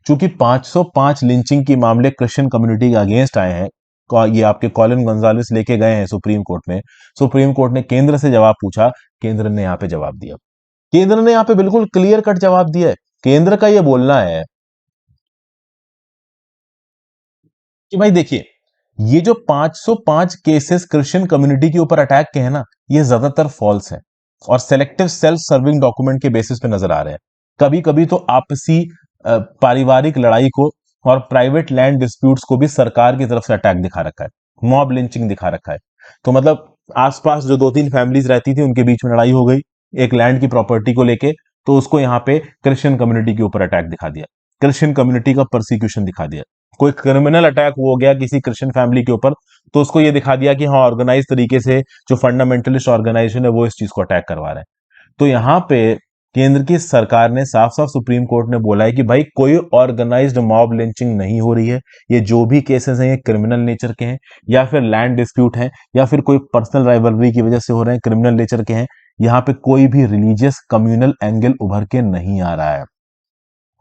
चूंकि 505 लिंचिंग के मामले क्रिश्चियन कम्युनिटी के अगेंस्ट आए हैं, ये आपके कॉलिन गोंजाल्विस लेके गए हैं सुप्रीम कोर्ट में, सुप्रीम कोर्ट ने केंद्र से जवाब पूछा, केंद्र ने यहाँ पे जवाब दिया। केंद्र ने यहाँ पे बिल्कुल क्लियर कट जवाब दिया है। केंद्र का ये बोलना है कि भाई देखिए, ये जो 505 केसेस क्रिश्चियन कम्युनिटी के ऊपर अटैक के हैं ना, ये ज्यादातर फॉल्स हैं और सेलेक्टिव सेल्फ सर्विंग डॉक्यूमेंट के बेसिस पे नजर आ रहे हैं। कभी कभी तो आपसी पारिवारिक लड़ाई को और प्राइवेट लैंड डिस्प्यूट्स को भी सरकार की तरफ से अटैक दिखा रखा है, मॉब लिंचिंग दिखा रखा है। तो मतलब आसपास जो 2-3 फैमिलीज रहती थी उनके बीच में लड़ाई हो गई एक लैंड की प्रॉपर्टी को लेके, तो उसको यहाँ पे क्रिश्चियन कम्युनिटी के ऊपर अटैक दिखा दिया, क्रिश्चियन कम्युनिटी का परसिक्यूशन दिखा दिया। कोई क्रिमिनल अटैक हो गया किसी क्रिश्चियन फैमिली के ऊपर, तो उसको ये दिखा दिया कि हाँ, ऑर्गेनाइज तरीके से जो फंडामेंटलिस्ट ऑर्गेनाइजेशन है वो इस चीज को अटैक करवा रहे हैं। तो यहाँ पे केंद्र की सरकार ने साफ साफ सुप्रीम कोर्ट ने बोला है कि भाई कोई ऑर्गेनाइज्ड मॉब लिंचिंग नहीं हो रही है, ये जो भी केसेस हैं ये क्रिमिनल नेचर के हैं, या फिर लैंड डिस्प्यूट है, या फिर कोई पर्सनल राइवलरी की वजह से हो रहे हैं, क्रिमिनल नेचर के हैं। यहाँ पे कोई भी रिलीजियस कम्युनल एंगल उभर के नहीं आ रहा है।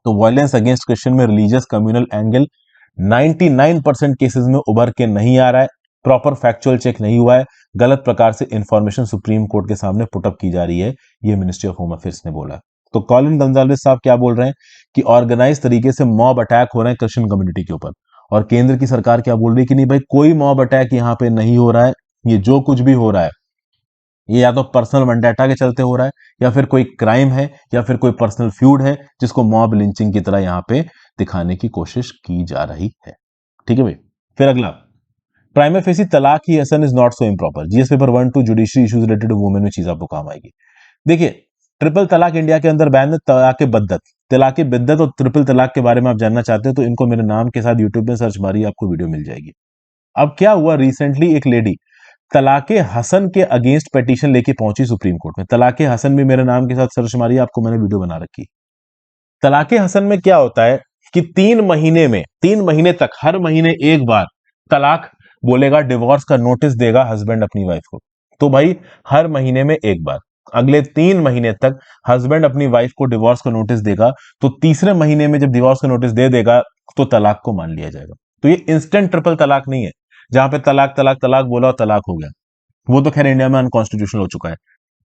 तो वायलेंस अगेंस्ट क्रिश्चियन में रिलीजियस कम्युनल एंगल 99% केसेस में उभर के नहीं आ रहा है, प्रॉपर फैक्चुअल चेक नहीं हुआ है, गलत प्रकार से इंफॉर्मेशन सुप्रीम कोर्ट के सामने पुटअप की जा रही है, ये मिनिस्ट्री ऑफ होम अफेयर्स ने बोला। तो कॉलिन गंजाल्विस साहब क्या बोल रहे हैं कि ऑर्गेनाइज तरीके से मॉब अटैक हो रहे हैं क्रिश्चियन कम्युनिटी के ऊपर, और केंद्र की सरकार क्या बोल रही है कि नहीं भाई, कोई मॉब अटैक यहाँ पे नहीं हो रहा है, ये जो कुछ भी हो रहा है ये या तो पर्सनल वेंडेटा के चलते हो रहा है, या फिर कोई क्राइम है, या फिर कोई पर्सनल फ्यूड है जिसको मॉब लिंचिंग की तरह यहाँ पे दिखाने की कोशिश की जा रही है। ठीक है भाई। फिर अगला, prima facie talaq e Hasan is not so improper, GS paper 1-2 judiciary issues related to women में चीज आपको काम आएगी। देखिए, ट्रिपल तलाक इंडिया के अंदर बैन है, तलाक बिद्दत, तलाक बिद्दत और ट्रिपल तलाक के बारे में आप जानना चाहते हो तो इनको मेरे नाम के साथ यूट्यूब में सर्च मारिए, आपको वीडियो मिल जाएगी। अब क्या हुआ, रिसेंटली एक लेडी तलाके हसन के अगेंस्ट पिटीशन लेके पहुंची सुप्रीम कोर्ट में। तलाके हसन भी मेरे नाम के साथ सर्च मारिए, आपको मैंने वीडियो बना रखी। तलाके हसन में क्या होता है कि 3 महीने तक हर महीने एक बार तलाक बोलेगा, डिवोर्स का नोटिस देगा हस्बैंड अपनी वाइफ को। तो भाई हर महीने में एक बार, अगले 3 महीने तक हस्बैंड अपनी वाइफ को डिवोर्स का नोटिस देगा। तो तीसरे महीने में जब डिवोर्स का नोटिस दे देगा तो तलाक को मान लिया जाएगा। तो ये इंस्टेंट ट्रिपल तलाक नहीं है, जहां पे तलाक तलाक तलाक बोला और तलाक हो गया। वो तो खैर इंडिया में अनकॉन्स्टिट्यूशनल हो चुका है।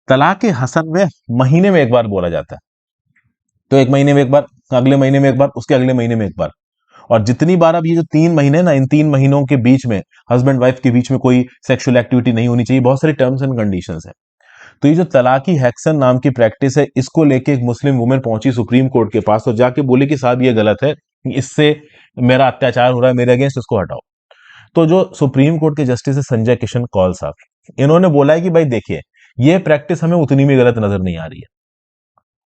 तलाक हसन में महीने में एक बार बोला जाता है। तो एक महीने में एक बार, अगले महीने में एक बार, उसके अगले महीने में एक बार। और जितनी बार, अब ये जो 3 महीने ना, इन 3 महीनों के बीच में हस्बैंड वाइफ के बीच में कोई सेक्सुअल एक्टिविटी नहीं होनी चाहिए। बहुत सारी टर्म्स एंड कंडीशंस है। तो ये जो तलाकी हैक्सन नाम की प्रैक्टिस है, इसको लेके एक मुस्लिम वुमेन पहुंची सुप्रीम कोर्ट के पास और जाके बोली कि साहब ये गलत है, इससे मेरा अत्याचार हो रहा है, मेरे अगेंस्ट, इसको हटाओ। तो जो सुप्रीम कोर्ट के जस्टिस है संजय किशन कौल साहब, इन्होंने बोला है कि भाई देखिए, ये प्रैक्टिस हमें उतनी भी गलत नजर नहीं आ रही है।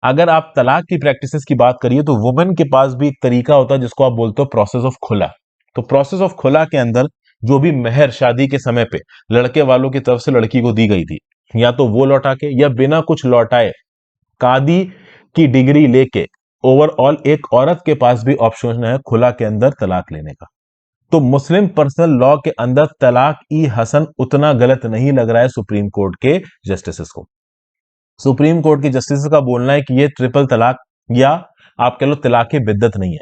अगर आप तलाक की प्रैक्टिसेस की बात करिए तो वुमेन के पास भी एक तरीका होता है जिसको आप बोलते हो प्रोसेस ऑफ खुला। तो प्रोसेस ऑफ खुला के अंदर जो भी मेहर शादी के समय पे लड़के वालों की तरफ से लड़की को दी गई थी, या तो वो लौटा के या बिना कुछ लौटाए कादी की डिग्री लेके, ओवरऑल एक औरत के पास भी ऑप्शन है खुला के अंदर तलाक लेने का। तो मुस्लिम पर्सनल लॉ के अंदर तलाक ई हसन उतना गलत नहीं लग रहा है सुप्रीम कोर्ट के जस्टिस को। सुप्रीम कोर्ट के जस्टिस का बोलना है कि ये ट्रिपल तलाक, या आप कह लो तलाक बिद्दत नहीं है।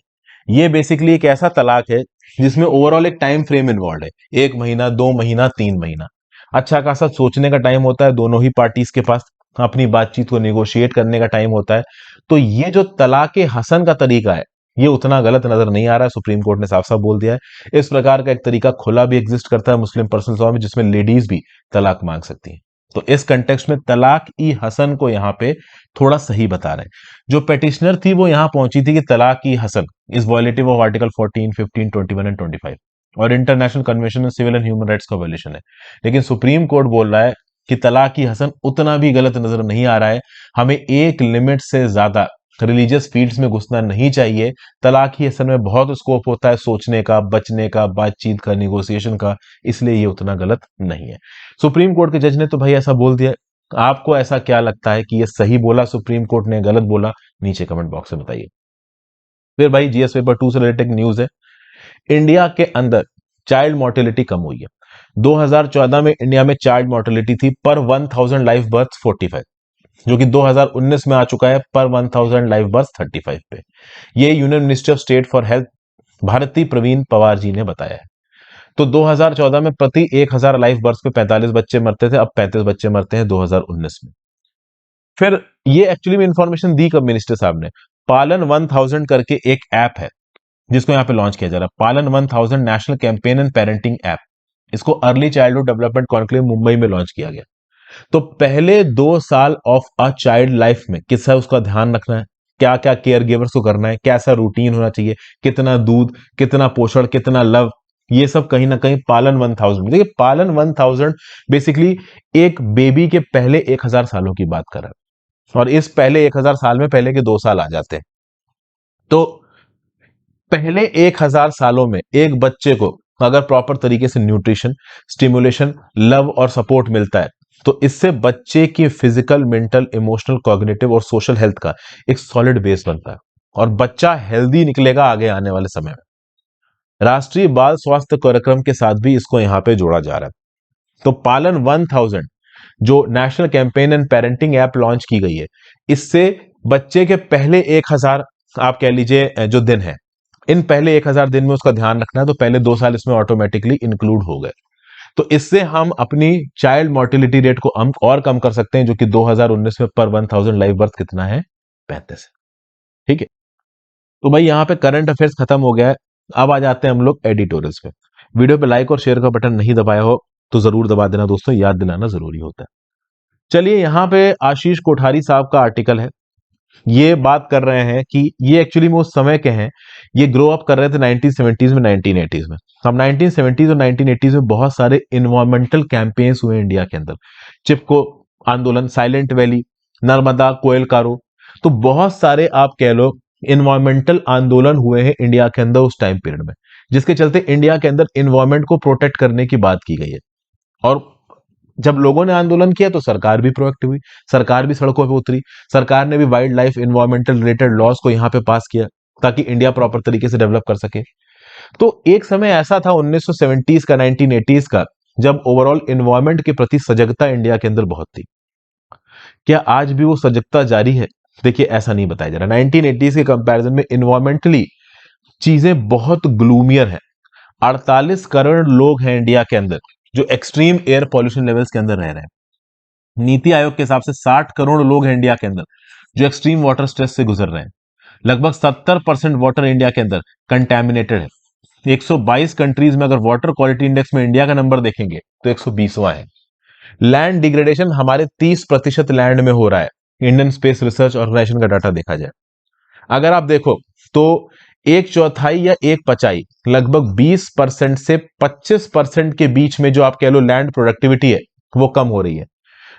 ये बेसिकली एक ऐसा तलाक है जिसमें ओवरऑल एक टाइम फ्रेम इन्वॉल्व है, 1 महीना, 2 महीना, 3 महीना। अच्छा खासा सोचने का टाइम होता है दोनों ही पार्टीज के पास, अपनी बातचीत को निगोशिएट करने का टाइम होता है। तो ये जो तलाक हसन का तरीका है, ये उतना गलत नजर नहीं आ रहा है। सुप्रीम कोर्ट ने साफ साफ बोल दिया है। इस प्रकार का एक तरीका खुला भी एग्जिस्ट करता है मुस्लिम पर्सनल लॉ में, जिसमें लेडीज भी तलाक मांग सकती हैं। तो इस कंटेक्स्ट में तलाक ई हसन को यहां पे थोड़ा सही बता रहे हैं। जो पेटिशनर थी वो यहां पहुंची थी कि talaq e Hasan is violative of article 14, 15, 21 and 25 और international convention on civil and human rights का वायलेशन है। लेकिन सुप्रीम कोर्ट बोल रहा है कि तलाक ई हसन उतना भी गलत नजर नहीं आ रहा है। हमें एक लिमिट से ज्यादा रिलीजियस फील्ड्स में घुसना नहीं चाहिए। तलाक ही हसन में बहुत स्कोप होता है सोचने का, बचने का, बातचीत का, निगोशिएशन का, इसलिए ये उतना गलत नहीं है। सुप्रीम कोर्ट के जज ने तो भाई ऐसा बोल दिया। आपको ऐसा क्या लगता है कि ये सही बोला सुप्रीम कोर्ट ने, गलत बोला? नीचे कमेंट बॉक्स में बताइए। फिर भाई जीएस पेपर 2 से रिलेटेड न्यूज है। इंडिया के अंदर चाइल्ड मोर्टेलिटी कम हुई है। 2014 में इंडिया में चाइल्ड मोर्टेलिटी थी पर 1000 लाइव बर्थ 45, जो कि 2019 में आ चुका है पर 1000 लाइव बर्थ 35 पे। ये union minister of state for health Bharati Pravin Pawar ji ने बताया है। तो 2014 में प्रति 1000 लाइफ बर्थ पे 45 बच्चे मरते थे, अब 35 बच्चे मरते हैं 2019 में। फिर ये एक्चुअली में इंफॉर्मेशन दी कब मिनिस्टर साहब ने? पालन 1000 करके एक ऐप है जिसको यहां पे लॉन्च किया जा रहा है, Palan 1000 national campaign and parenting app. इसको early childhood development conclave Mumbai में लॉन्च किया गया। तो पहले 2 साल ऑफ अ चाइल्ड लाइफ में किस है उसका ध्यान रखना है, क्या क्या केयर गिवर्स को करना है, कैसा रूटीन होना चाहिए, कितना दूध, कितना पोषण, कितना लव, ये सब कहीं ना कहीं पालन 1000 में। देखिए पालन 1000 बेसिकली एक बेबी के पहले 1000 सालों की बात कर रहा है, और इस पहले 1000 साल में पहले के 2 साल आ जाते हैं। तो पहले 1000 सालों में एक बच्चे को अगर प्रॉपर तरीके से न्यूट्रिशन, स्टिमुलेशन, लव और सपोर्ट मिलता है तो इससे बच्चे की फिजिकल, मेंटल, इमोशनल, कॉग्निटिव और सोशल हेल्थ का एक सॉलिड बेस बनता है और बच्चा हेल्दी निकलेगा आगे आने वाले समय में। राष्ट्रीय बाल स्वास्थ्य कार्यक्रम के साथ भी इसको यहां पे जोड़ा जा रहा है। तो पालन 1000 जो national campaign and parenting app launch की गई है, इससे बच्चे के पहले 1000 आप कह लीजिए जो दिन है, इन पहले 1000 दिन में उसका ध्यान रखना है। तो पहले 2 साल इसमें ऑटोमेटिकली इंक्लूड हो गए। तो इससे हम अपनी चाइल्ड मोर्टेलिटी रेट को हम और कम कर सकते हैं, जो कि 2019 में पर 1000 लाइव बर्थ कितना है? 35 है। ठीक है। तो भाई यहां पे करंट अफेयर्स खत्म हो गया है। अब आ जाते हैं हम लोग एडिटोरियल्स पे। वीडियो पे लाइक और शेयर का बटन नहीं दबाया हो तो जरूर दबा देना दोस्तों, याद दिलाना जरूरी होता है। चलिए यहां पे आशीष कोठारी साहब का आर्टिकल है। ये बात कर रहे हैं कि ये एक्चुअली में उस समय के हैं, ये ग्रो अप कर रहे थे 1970s में, 1980s में। अब 1970s और 1980s में बहुत सारे इन्वायरमेंटल कैंपेन्स हुए इंडिया के अंदर। चिपको आंदोलन, साइलेंट वैली, नर्मदा कोयल कारो, तो बहुत सारे आप कह लो इन्वायरमेंटल आंदोलन हुए हैं इंडिया के अंदर उस टाइम पीरियड में। जिसके चलते इंडिया के अंदर इन्वायरमेंट को प्रोटेक्ट करने की बात की गई है। और जब लोगों ने आंदोलन किया तो सरकार भी प्रोएक्टिव हुई, सरकार भी सड़कों पे उतरी, सरकार ने भी wild life environmental related laws को यहां पे पास किया ताकि इंडिया प्रॉपर तरीके से डेवलप कर सके। तो एक समय ऐसा था 1970s का, 1980s का, जब ओवरऑल इन्वायरमेंट के प्रति सजगता इंडिया के अंदर बहुत थी। क्या आज भी वो सजगता जारी है? देखिए, ऐसा नहीं बताया जा रहा। 1980s के कंपैरिजन में इन्वायरमेंटली चीजें बहुत ग्लूमियर है। 48 करोड़ लोग हैं इंडिया के अंदर जो एक्सट्रीम एयर पॉल्यूशन लेवल्स के अंदर रह रहे हैं। नीति आयोग के हिसाब से 60 करोड़ लोग हैं इंडिया के अंदर जो एक्सट्रीम वाटर स्ट्रेस से गुजर रहे हैं। लगभग 70% वाटर इंडिया के अंदर कंटेमिनेटेड है। 122 कंट्रीज में अगर वाटर क्वालिटी इंडेक्स में इंडिया का नंबर देखेंगे तो 120वां है। लैंड डिग्रेडेशन हमारे 30% लैंड में हो रहा है, इंडियन स्पेस रिसर्च ऑर्गेनाइजेशन का डाटा देखा जाए। अगर आप देखो तो एक चौथाई या एक पचाई, लगभग 20% से 25% के बीच में जो आप कह लो लैंड प्रोडक्टिविटी है वो कम हो रही है।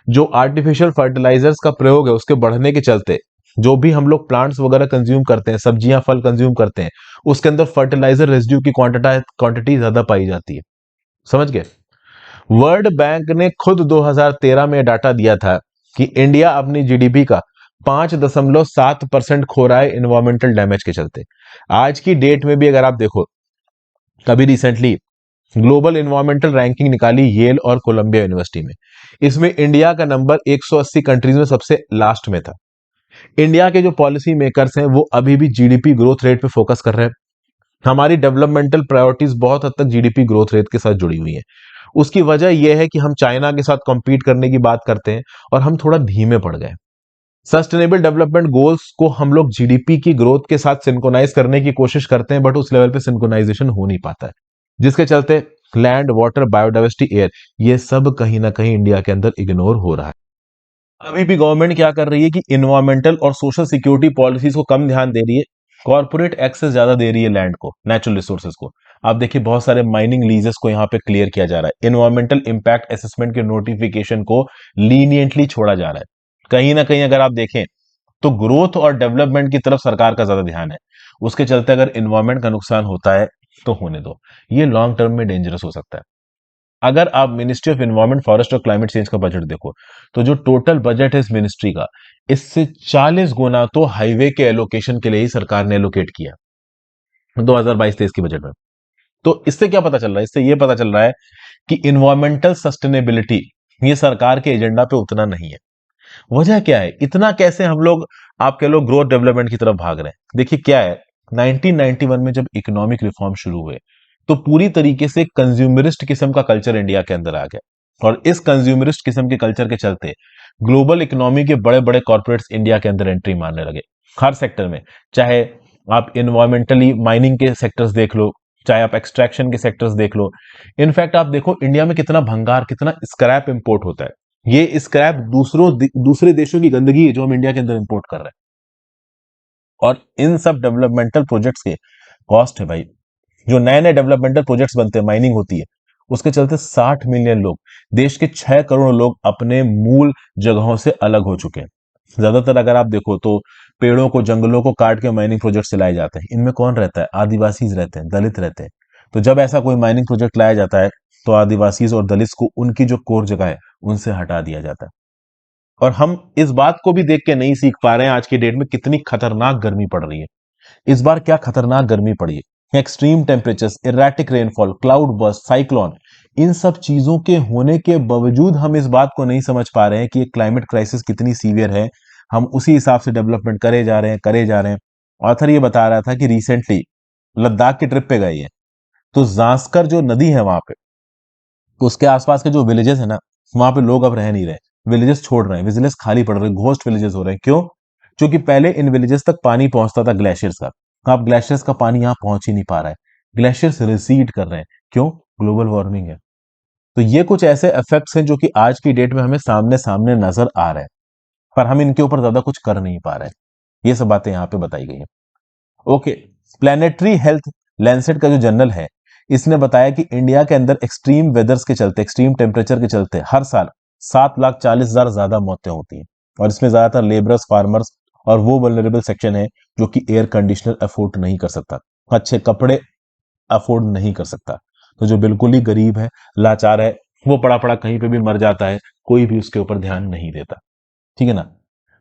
जो आर्टिफिशियल फर्टिलाइजर्स का प्रयोग है उसके बढ़ने के चलते जो भी हम लोग प्लांट्स वगैरह कंज्यूम करते हैं, सब्जियां फल कंज्यूम करते हैं, उसके अंदर फर्टिलाइजर रेजिड्यू की क्वांटिटी ज्यादा पाई जाती है। समझ गए? वर्ल्ड बैंक ने खुद 2013 में डाटा दिया था कि इंडिया अपनी जीडीपी का 5.7% खो रहा है इन्वायरमेंटल डैमेज के चलते। आज की डेट में भी अगर आप देखो, कभी रिसेंटली ग्लोबल इन्वायरमेंटल रैंकिंग निकाली येल और कोलंबिया यूनिवर्सिटी में, इसमें इंडिया का नंबर 180 कंट्रीज में सबसे लास्ट में था। इंडिया के जो पॉलिसी मेकर्स हैं वो अभी भी जीडीपी ग्रोथ रेट पे फोकस कर रहे हैं। हमारी डेवलपमेंटल प्रायोरिटीज बहुत हद तक जीडीपी ग्रोथ रेट के साथ जुड़ी हुई हैं। उसकी वजह यह है कि हम चाइना के साथ कॉम्पीट करने की बात करते हैं और हम थोड़ा धीमे पड़ गए। सस्टेनेबल डेवलपमेंट गोल्स को हम लोग जीडीपी की ग्रोथ के साथ सिंक्रोनाइज करने की कोशिश करते हैं, बट उस लेवल पे सिंक्रोनाइजेशन हो नहीं पाता है, जिसके चलते लैंड, वाटर, बायोडाइवर्सिटी, एयर, ये सब कहीं ना कहीं इंडिया के अंदर इग्नोर हो रहा है। अभी भी गवर्नमेंट क्या कर रही है कि इन्वायरमेंटल और सोशल सिक्योरिटी पॉलिसीज को कम ध्यान दे रही है, कॉर्पोरेट एक्सेस ज्यादा दे रही है लैंड को, नेचुरल रिसोर्सेज को। आप देखिए बहुत सारे माइनिंग लीजेस को यहाँ पे क्लियर किया जा रहा है, इन्वायरमेंटल इंपैक्ट असेसमेंट के नोटिफिकेशन को लीनियंटली छोड़ा जा रहा है। कहीं ना कहीं अगर आप देखें तो ग्रोथ और डेवलपमेंट की तरफ सरकार का ज्यादा ध्यान है। उसके चलते अगर इन्वायरमेंट का नुकसान होता है तो होने दो, ये लॉन्ग टर्म में डेंजरस हो सकता है। अगर आप मिनिस्ट्री ऑफ एनवायरनमेंट, फॉरेस्ट और क्लाइमेट चेंज का बजट देखो तो जो टोटल बजट है इस मिनिस्ट्री का, इससे 40 गुना तो हाईवे के एलोकेशन के लिए ही सरकार ने एलोकेट किया 2022-23 के बजट में। तो इससे क्या पता चल रहा है? इससे यह पता चल रहा है कि इन्वायरमेंटल सस्टेनेबिलिटी ये सरकार के एजेंडा पे उतना नहीं है। वजह क्या है? इतना कैसे हम लोग आप कह लो ग्रोथ डेवलपमेंट की तरफ भाग रहे हैं? देखिए क्या है, 1991 में जब इकोनॉमिक रिफॉर्म शुरू हुए तो पूरी तरीके से कंज्यूमरिस्ट किस्म का कल्चर इंडिया के अंदर आ गया, और इस कंज्यूमरिस्ट किस्म के कल्चर के चलते ग्लोबल इकोनॉमी के बड़े बड़े कॉर्पोरेट्स इंडिया के अंदर एंट्री मारने लगे हर सेक्टर में। चाहे आप इन्वायरमेंटली माइनिंग के सेक्टर्स देख लो, चाहे आप एक्सट्रैक्शन के सेक्टर्स देख लो। इनफैक्ट आप देखो इंडिया में कितना भंगार, कितना स्क्रैप इंपोर्ट होता है। ये स्क्रैप दूसरे देशों की गंदगी है जो हम इंडिया के अंदर इंपोर्ट कर रहे हैं। और इन सब डेवलपमेंटल प्रोजेक्ट्स के कॉस्ट है भाई, जो नए नए डेवलपमेंटल प्रोजेक्ट्स बनते हैं, माइनिंग होती है, उसके चलते 60 मिलियन लोग, देश के 6 करोड़ लोग अपने मूल जगहों से अलग हो चुके हैं। ज्यादातर अगर आप देखो तो पेड़ों को, जंगलों को काट के माइनिंग प्रोजेक्ट चलाए जाते हैं। इनमें कौन रहता है? आदिवासी रहते हैं, दलित रहते हैं। तो जब ऐसा कोई माइनिंग प्रोजेक्ट लाया जाता है तो आदिवासी और दलित को उनकी जो कोर जगह है उनसे हटा दिया जाता है। और हम इस बात को भी देख के नहीं सीख पा रहे हैं आज की डेट में कितनी खतरनाक गर्मी पड़ रही है। इस बार क्या खतरनाक गर्मी पड़ी है, extreme temperatures, erratic rainfall, cloud burst, cyclone, इन सब चीजों के होने के बावजूद हम इस बात को नहीं समझ पा रहे हैं कि ये क्लाइमेट क्राइसिस कितनी सीवियर है। हम उसी हिसाब से डेवलपमेंट करे जा रहे हैं, करे जा रहे हैं। ऑथर ये बता रहा था कि रिसेंटली लद्दाख की ट्रिप पे गए हैं तो जांस्कर जो नदी है वहां पे, तो उसके आसपास के जो विलेजेस है ना, वहां पे लोग अब रह नहीं रहे, विलेजेस छोड़ रहे हैं, विलेजेस खाली पड़ रहे हैं, घोस्ट विलेजेस हो रहे हैं। क्यों? क्योंकि पहले इन विलेजेस तक पानी पहुंचता था ग्लेशियर्स का, अब ग्लेशियर्स का पानी यहां पहुंच ही नहीं पा रहा है, ग्लेशियर्स रिसीड कर रहे हैं। क्यों? ग्लोबल वार्मिंग है। तो ये कुछ ऐसे इफेक्ट्स हैं जो कि आज की डेट में हमें सामने सामने नजर आ रहे हैं, पर हम इनके ऊपर ज्यादा कुछ कर नहीं पा रहे हैं। ये सब बातें यहाँ पे बताई गई हैं। ओके, प्लेनेटरी हेल्थ लैंसेट का जो जर्नल है, इसने बताया कि इंडिया के अंदर एक्सट्रीम वेदर्स के चलते, एक्सट्रीम टेम्परेचर के चलते हर साल 7,40,000 ज्यादा मौतें होती हैं, और इसमें ज्यादातर लेबरर्स, फार्मर्स और वो वल्नरेबल सेक्शन है जो कि एयर कंडीशनर अफोर्ड नहीं कर सकता, अच्छे कपड़े अफोर्ड नहीं कर सकता। तो जो बिल्कुल ही गरीब है, लाचार है, वो पड़ा पड़ा कहीं पे भी मर जाता है, कोई भी उसके ऊपर ध्यान नहीं देता। ठीक है ना?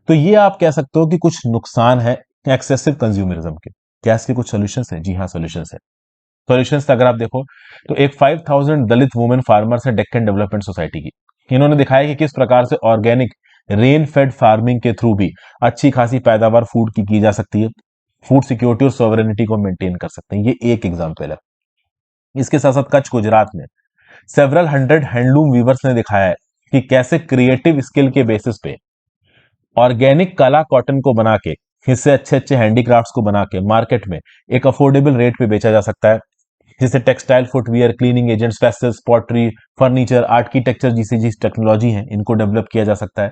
तो ये आप कह सकते हो कि कुछ नुकसान है एक्सेसिव कंज्यूमरिज्म के। क्या इसके कुछ सॉल्यूशंस है? जी हाँ, सॉल्यूशंस है। सॉल्यूशंस अगर आप देखो तो एक 5000 दलित वुमेन फार्मर्स है डेक्कन डेवलपमेंट सोसाइटी की। इन्होंने दिखाया कि किस प्रकार से ऑर्गेनिक रेन फेड फार्मिंग के थ्रू भी अच्छी खासी पैदावार फूड की जा सकती है, फूड सिक्योरिटी और सॉवरेनिटी को मेंटेन कर सकते हैं। ये एक एग्जांपल है। इसके साथ साथ कच्छ गुजरात में सेवरल हंड्रेड हैंडलूम वीवर्स ने दिखाया है कि कैसे क्रिएटिव स्किल के बेसिस पे ऑर्गेनिक काला कॉटन को बना के, इससे अच्छे अच्छे हैंडीक्राफ्ट्स को बना के मार्केट में एक अफोर्डेबल रेट पे बेचा जा सकता है, जिससे textile, footwear, cleaning agents, pestles, pottery, furniture, architecture जैसी जिस टेक्नोलॉजी है इनको डेवलप किया जा सकता है।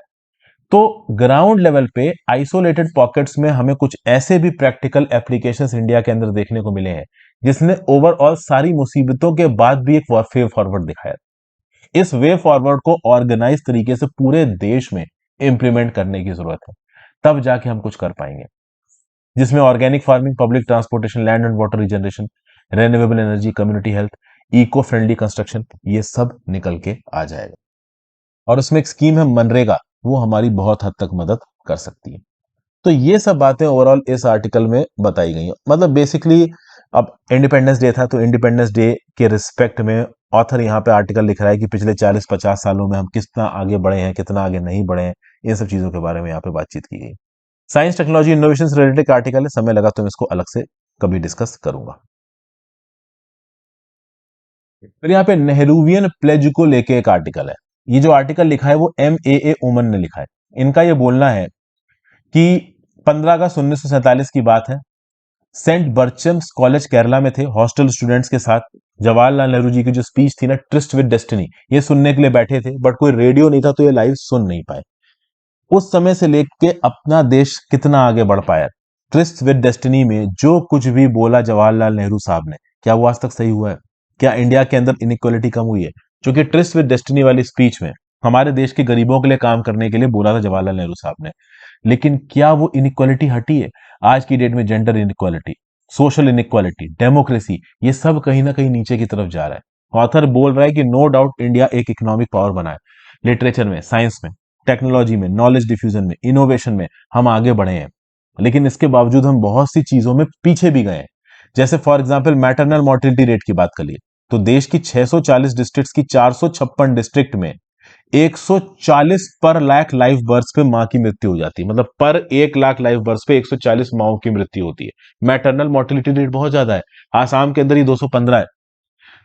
तो ग्राउंड लेवल पे आइसोलेटेड पॉकेट्स में हमें कुछ ऐसे भी प्रैक्टिकल एप्लीकेशंस इंडिया के अंदर देखने को मिले हैं जिसने ओवरऑल सारी मुसीबतों के बाद भी एक वे फॉरवर्ड दिखाया। इस वे फॉरवर्ड को ऑर्गेनाइज तरीके से पूरे देश में इंप्लीमेंट करने की जरूरत है, तब जाके हम कुछ कर पाएंगे, जिसमें organic farming, public transportation, land and water regeneration, renewable energy, community health, eco friendly construction, ये सब निकल के आ जाएगा। और उसमें एक स्कीम है मनरेगा, वो हमारी बहुत हद तक मदद कर सकती है। तो ये सब बातें ओवरऑल इस आर्टिकल में बताई गई हैं। मतलब बेसिकली अब इंडिपेंडेंस डे था तो इंडिपेंडेंस डे के रिस्पेक्ट में ऑथर यहाँ पे आर्टिकल लिख रहा है कि पिछले 40-50 सालों में हम कितना आगे बढ़े हैं, कितना आगे नहीं बढ़े हैं, इन सब चीजों के बारे में यहाँ पे बातचीत की गई। साइंस, टेक्नोलॉजी, इनोवेशन से रिलेटेड आर्टिकल है, समय लगा तो मैं इसको अलग से कभी डिस्कस करूंगा। फिर यहाँ पे नेहरूवियन प्लेज को लेके एक आर्टिकल है। ये जो आर्टिकल लिखा है वो MAA ओमन ने लिखा है। इनका ये बोलना है कि 15 अगस्त 1947 की बात है, सेंट बर्चम्स कॉलेज केरला में थे हॉस्टल स्टूडेंट्स के साथ। जवाहरलाल नेहरू जी की जो स्पीच थी ना, ट्रिस्ट विद डेस्टिनी, ये सुनने के लिए बैठे थे, बट कोई रेडियो नहीं था तो ये लाइव सुन नहीं पाए। उस समय से लेके अपना देश कितना आगे बढ़ पाया। ट्रिस्ट विद डेस्टिनी में जो कुछ भी बोला जवाहरलाल नेहरू साहब ने, क्या वो आज तक सही हुआ है? क्या इंडिया के अंदर इनइक्वालिटी कम हुई है? क्योंकि ट्रिस्ट विद डेस्टिनी वाली स्पीच में हमारे देश के गरीबों के लिए काम करने के लिए बोला था जवाहरलाल नेहरू साहब ने, लेकिन क्या वो इनइक्वालिटी हटी है? आज की डेट में gender inequality, social inequality, democracy, ये सब कहीं ना कहीं नीचे की तरफ जा रहा है। ऑथर बोल रहा है कि नो डाउट इंडिया एक इकोनॉमिक पावर बना है, लिटरेचर में, साइंस में, टेक्नोलॉजी में, नॉलेज डिफ्यूजन में, इनोवेशन में हम आगे बढ़े हैं, लेकिन इसके बावजूद हम बहुत सी चीजों में पीछे भी गए हैं। जैसे for example maternal mortality rate की बात कर लिए तो देश की 640 डिस्ट्रिक्ट्स की 456 डिस्ट्रिक्ट में 140 पर लाख लाइव बर्थ पे मां की मृत्यु हो जाती है। मतलब पर 1 लाख लाइव बर्थ पे 140 माओ की मृत्यु होती है। मैटरनल मोर्टिलिटी रेट बहुत ज्यादा है। आसाम के अंदर ही 215 है।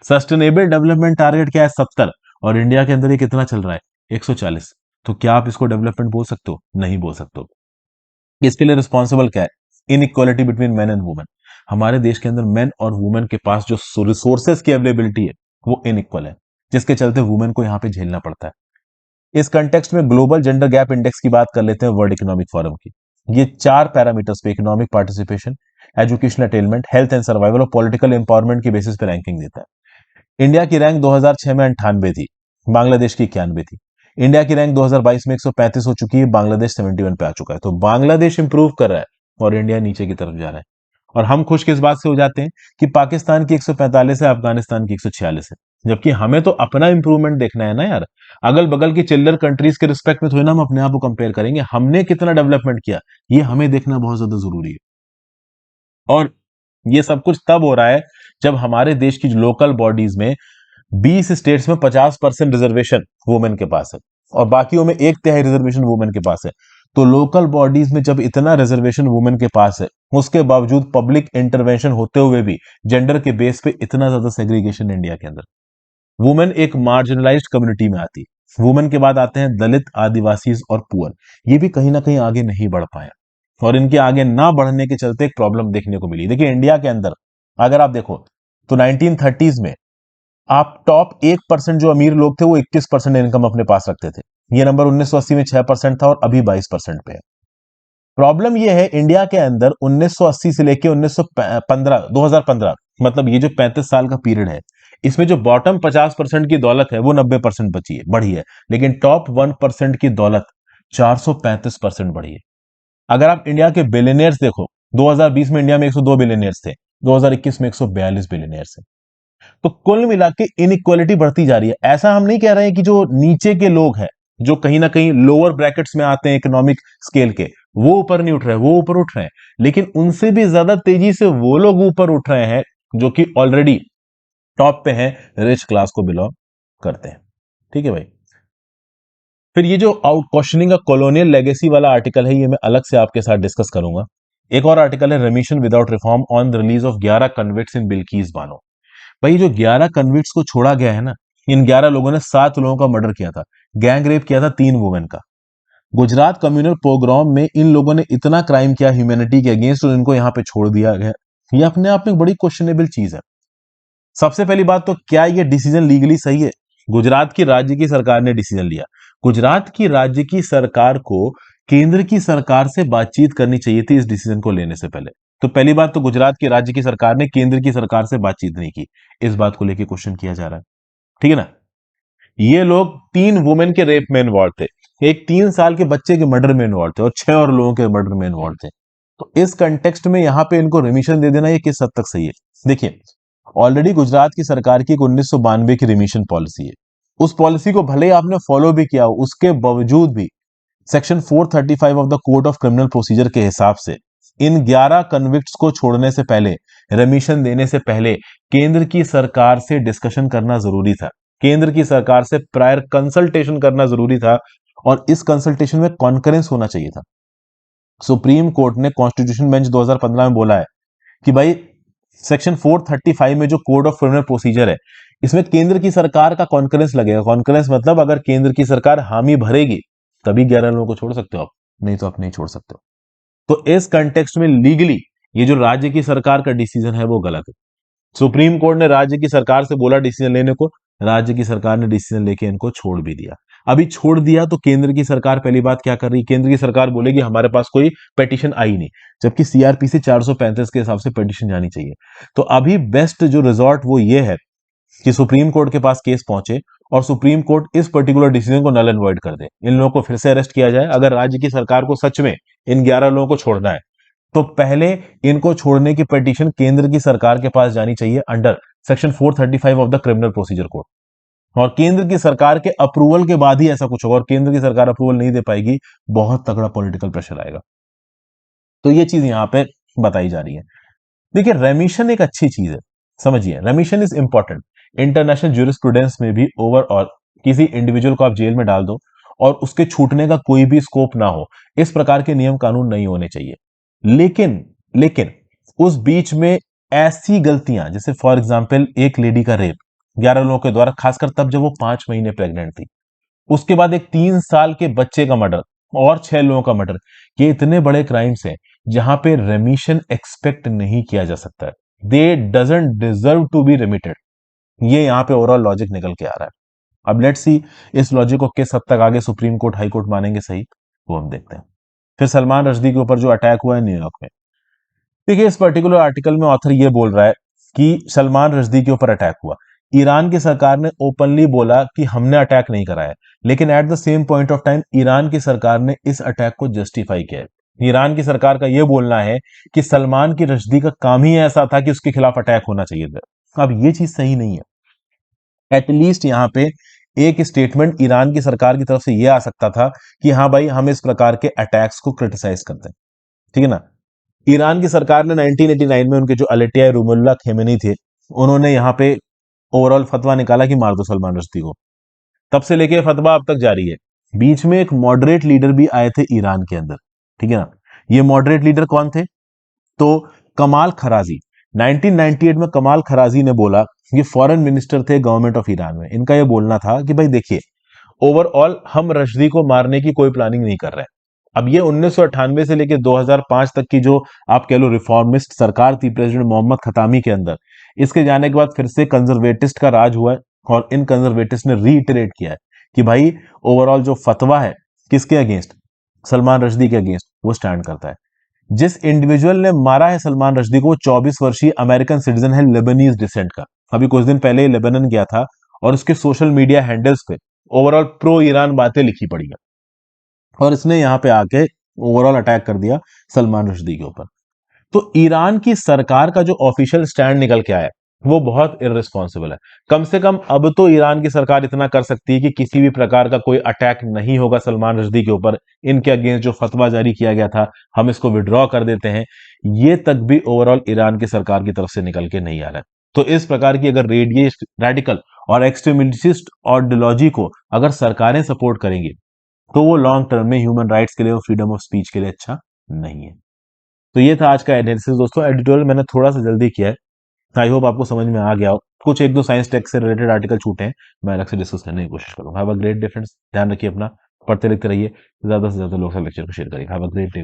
सस्टेनेबल डेवलपमेंट टारगेट क्या है? 70। और इंडिया के अंदर ये कितना चल रहा है? 140। तो क्या आप इसको डेवलपमेंट बोल सकते हो? नहीं बोल सकते हो। इसके लिए रिस्पॉन्सिबल क्या है? Inequality between man and women. हमारे देश के अंदर मैन और वुमेन के पास जो रिसोर्सेस की अवेलेबिलिटी है वो इनइक्वल है, जिसके चलते वुमेन को यहाँ पे झेलना पड़ता है। इस कंटेक्स्ट में ग्लोबल जेंडर गैप इंडेक्स की बात कर लेते हैं वर्ल्ड इकोनॉमिक फोरम की। ये 4 पैरामीटर्स पे economic participation, education attainment, health and survival और पॉलिटिकल एम्पावरमेंट की बेसिस पे रैंकिंग देता है। इंडिया की रैंक 2006 में 98 थी, बांग्लादेश की 91 थी। इंडिया की रैंक 2022 में 135 हो चुकी है, बांग्लादेश 71 पे आ चुका है। तो बांग्लादेश इंप्रूव कर रहा है और इंडिया नीचे की तरफ जा रहा है। और हम खुश किस बात से हो जाते हैं कि पाकिस्तान की 145 है, अफगानिस्तान की 146 है, जबकि हमें तो अपना इंप्रूवमेंट देखना है ना यार। अगल बगल की चिल्लर कंट्रीज के रिस्पेक्ट में थोड़ी ना हम अपने आप को कंपेयर करेंगे, हमने कितना डेवलपमेंट किया ये हमें देखना बहुत ज्यादा जरूरी है। और ये सब कुछ तब हो रहा है जब हमारे देश की लोकल बॉडीज में 20 स्टेट्स में 50% रिजर्वेशन वुमेन के पास है और बाकियों में 1/3 रिजर्वेशन वुमेन के पास है। तो लोकल बॉडीज में जब इतना रिजर्वेशन वुमेन के पास है, उसके बावजूद पब्लिक इंटरवेंशन होते हुए भी जेंडर के बेस पे इतना ज्यादा सेग्रीगेशन इंडिया के अंदर। वुमेन एक मार्जिनलाइज्ड कम्युनिटी में आती है। वुमेन के बाद आते हैं दलित, आदिवासी और पुअर। ये भी कहीं ना कहीं आगे नहीं बढ़ पाया और इनके आगे ना बढ़ने के चलते एक प्रॉब्लम देखने को मिली। देखिए इंडिया के अंदर अगर आप देखो तो 1930s में आप टॉप 1% जो अमीर लोग थे वो 21% इनकम अपने पास रखते थे। ये नंबर 1980 में 6% था और अभी 22% पे है। प्रॉब्लम ये है इंडिया के अंदर 1980 से लेके 1915 2015, मतलब ये जो 35 साल का पीरियड है, इसमें जो बॉटम 50% की दौलत है वो 90% बची है, बढ़ी है, लेकिन टॉप 1% की दौलत 435% बढ़ी है। अगर आप इंडिया के बिलियनियर्स देखो, 2020 में इंडिया में 102 बिलियनियर्स थे, 2021 में 142 बिलियनियर है। तो कुल मिला के इनइक्वालिटी बढ़ती जा रही है। ऐसा हम नहीं कह रहे हैं कि जो नीचे के लोग हैं, जो कहीं ना कहीं लोअर ब्रैकेट्स में आते हैं इकोनॉमिक स्केल के, वो ऊपर नहीं उठ रहे, वो ऊपर उठ रहे हैं, लेकिन उनसे भी ज्यादा तेजी से वो लोग ऊपर उठ रहे हैं जो कि ऑलरेडी टॉप पे हैं, रिच क्लास को बिलोंग करते हैं। ठीक है भाई। फिर ये जो आउट क्वेश्चनिंग का कॉलोनियल लेगेसी वाला आर्टिकल है, ये मैं अलग से आपके साथ डिस्कस करूंगा। एक और आर्टिकल है remission without reform on the release of 11 convicts in Bilkis Bano. भाई जो 11 कन्विक्ट्स को छोड़ा गया है ना, इन 11 लोगों ने 7 लोगों का मर्डर किया था, गैंग रेप किया था 3 वुमेन का। गुजरात कम्युनल पोग्राम में इन लोगों ने इतना क्राइम किया ह्यूमैनिटी के अगेंस्ट, और इनको यहां पे छोड़ दिया गया। ये अपने आप में एक बड़ी क्वेश्चनेबल चीज है। सबसे पहली बात तो, क्या ये डिसीजन लीगली सही है? गुजरात की राज्य की सरकार ने डिसीजन लिया। गुजरात की राज्य की सरकार को केंद्र की सरकार से बातचीत करनी चाहिए थी इस डिसीजन को लेने से पहले। तो पहली बात तो, गुजरात की राज्य की सरकार ने केंद्र की सरकार से बातचीत नहीं की। इस बात को लेकर क्वेश्चन किया जा रहा है। ठीक है ना। ये लोग 3 वुमेन के रेप में इन्वॉल्व थे, एक 3 साल के बच्चे के मर्डर में इन्वॉल्व थे, और 6 और लोगों के मर्डर में इन्वॉल्व थे। तो इस कंटेक्स्ट में यहां पे इनको रिमिशन दे देना ये किस हद तक सही है? देखिए, ऑलरेडी गुजरात की सरकार की एक 1992 की रिमिशन पॉलिसी है। उस पॉलिसी को भले ही आपने फॉलो भी किया हो, उसके बावजूद भी section 435 of the code of criminal procedure के हिसाब से इन 11 कन्विक्ट्स को छोड़ने से पहले, रेमिशन देने से पहले, केंद्र की सरकार से डिस्कशन करना जरूरी था। केंद्र की सरकार से प्रायर कंसल्टेशन करना जरूरी था, और इस कंसल्टेशन में कॉन्करेंस होना चाहिए था। सुप्रीम कोर्ट ने कॉन्स्टिट्यूशन बेंच 2015 में बोला है कि भाई सेक्शन 435 में जो कोड ऑफ क्रिमिनल प्रोसीजर है, इसमें केंद्र की सरकार का कॉन्करेंस लगेगा। कॉन्करेंस मतलब अगर केंद्र की सरकार हामी भरेगी तभी 11 लोगों को छोड़ सकते हो आप, नहीं तो आप नहीं छोड़ सकते हो। तो इस कंटेक्स्ट में लीगली ये जो राज्य की सरकार का डिसीजन है वो गलत है। सुप्रीम कोर्ट ने राज्य की सरकार से बोला डिसीजन लेने को, राज्य की सरकार ने डिसीजन लेके इनको छोड़ भी दिया। अभी छोड़ दिया तो केंद्र की सरकार पहली बात क्या कर रही है? केंद्र की सरकार बोलेगी हमारे पास कोई पिटीशन आई नहीं, जबकि सीआरपीसी 435 के हिसाब से पिटीशन जानी चाहिए। तो अभी बेस्ट जो रिजॉर्ट वो ये है कि सुप्रीम कोर्ट के पास केस पहुंचे और सुप्रीम कोर्ट इस पर्टिकुलर डिसीजन को नल एंड वॉइड कर दे, इन लोगों को फिर से अरेस्ट किया जाए। अगर राज्य की सरकार को सच में इन 11 लोगों को छोड़ना है, तो पहले इनको छोड़ने की पिटीशन केंद्र की सरकार के पास जानी चाहिए under section 435 of the criminal procedure code, और केंद्र की सरकार के अप्रूवल के बाद ही ऐसा कुछ होगा। और केंद्र की सरकार अप्रूवल नहीं दे पाएगी, बहुत तगड़ा पॉलिटिकल प्रेशर आएगा। तो ये चीज यहां पे बताई जा रही है। देखिए, रेमिशन एक अच्छी चीज है, समझिए, रेमिशन इज इंपॉर्टेंट। इंटरनेशनल ज्यूरिस्प्रूडेंस में भी ओवरऑल किसी इंडिविजुअल को आप जेल में डाल दो और उसके छूटने का कोई भी स्कोप ना हो, इस प्रकार के नियम कानून नहीं होने चाहिए। लेकिन लेकिन उस बीच में ऐसी गलतियां, जैसे फॉर एग्जाम्पल एक लेडी का रेप 11 लोगों के द्वारा, खासकर तब जब वो 5 महीने प्रेग्नेंट थी, उसके बाद एक 3 साल के बच्चे का मर्डर और 6 लोगों का मर्डर, ये इतने बड़े क्राइम्स हैं जहां पे रेमिशन एक्सपेक्ट नहीं किया जा सकता है। They doesn't deserve to be remitted. ये यहां पे ओवरऑल लॉजिक निकल के आ रहा है। अब लेट्स सी इस लॉजिक को किस हद तक आगे सुप्रीम कोर्ट, हाई कोर्ट मानेंगे सही, वो हम देखते हैं। फिर सलमान रश्दी के ऊपर जो अटैक हुआ है न्यूयॉर्क में, देखिए, इस पर्टिकुलर आर्टिकल में ऑथर ये बोल रहा है कि सलमान रश्दी के ऊपर अटैक हुआ। ईरान की सरकार ने ओपनली बोला कि हमने अटैक नहीं कराया, लेकिन at the same point of time Iran की सरकार ने इस अटैक को जस्टिफाई किया है। ईरान की सरकार का यह बोलना है कि सलमान की रश्दी का काम ही ऐसा था कि उसके खिलाफ अटैक होना चाहिए था। अब ये चीज सही नहीं है। एटलीस्ट यहां पे एक स्टेटमेंट ईरान की सरकार की तरफ से यह आ सकता था कि हाँ भाई, हम इस प्रकार के अटैक्स को क्रिटिसाइज करते हैं। ठीक है ना। ईरान की सरकार ने 1989 में उनके जो अलेटिया रुमुल्ला खेमेनी थे, उन्होंने यहाँ पे ओवरऑल फतवा निकाला कि मार दो सलमान रश्दी को। तब से लेके फतवा अब तक जारी है। बीच में एक मॉडरेट लीडर भी आए थे ईरान के अंदर। ठीक है ना। ये मॉडरेट लीडर कौन थे? तो कमाल खराजी। 1998 में कमाल खराजी ने बोला, ये फॉरेन मिनिस्टर थे गवर्नमेंट ऑफ ईरान में, इनका यह बोलना था कि भाई देखिए, ओवरऑल हम रश्दी को मारने की कोई प्लानिंग नहीं कर रहे हैं। अब ये 1998 से लेकर 2005 तक की जो आप कह लो रिफॉर्मिस्ट सरकार थी प्रेसिडेंट मोहम्मद खतामी के अंदर, इसके जाने के बाद फिर से कंजर्वेटिस्ट का राज हुआ है, और इन कंजर्वेटिस्ट ने रीइटरेट किया है कि भाई ओवरऑल जो फतवा है किसके अगेंस्ट, सलमान रश्दी के अगेंस्ट, वो स्टैंड करता है। जिस इंडिविजुअल ने मारा है सलमान रश्दी को, 24 वर्षीय अमेरिकन सिटीजन है, लेबनीज डिसेंट का। अभी कुछ दिन पहले लेबनन गया था और उसके सोशल मीडिया हैंडल्स पे ओवरऑल प्रो ईरान बातें लिखी पड़ी है, और इसने यहां पे आके ओवरऑल अटैक कर दिया सलमान रश्दी के ऊपर। तो ईरान की सरकार का जो ऑफिशियल स्टैंड निकल के आया है, वो बहुत इररिस्पॉन्सिबल है। कम से कम अब तो ईरान की सरकार इतना कर सकती है कि किसी भी प्रकार का कोई अटैक नहीं होगा सलमान रश्दी के ऊपर। इनके अगेंस्ट जो फतवा जारी किया गया था, हम इसको विड्रॉ कर देते हैं, ये तक भी ओवरऑल ईरान की सरकार की तरफ से निकल के नहीं आ रहा है। तो इस प्रकार की अगर रेडिकल और एक्सट्रीमिस्ट ऑर्डियोलॉजी को अगर सरकारें सपोर्ट करेंगी, तो वो लॉन्ग टर्म में ह्यूमन राइट्स के लिए और फ्रीडम ऑफ स्पीच के लिए अच्छा नहीं है। तो ये था आज का एनालिसिस दोस्तों। एडिटोरियल मैंने थोड़ा सा जल्दी किया है, आई होप आपको समझ में आ गया हो। कुछ एक दो साइंस टेक से रिलेटेड आर्टिकल छूटे हैं, मैं अलग से डिस्कस करने की कोशिश करूंगा। Have a great day friends, ध्यान रखिए अपना, पढ़ते लिखते रहिए, ज्यादा से ज्यादा लोग लेक्चर को शेयर करिए। Have a great day.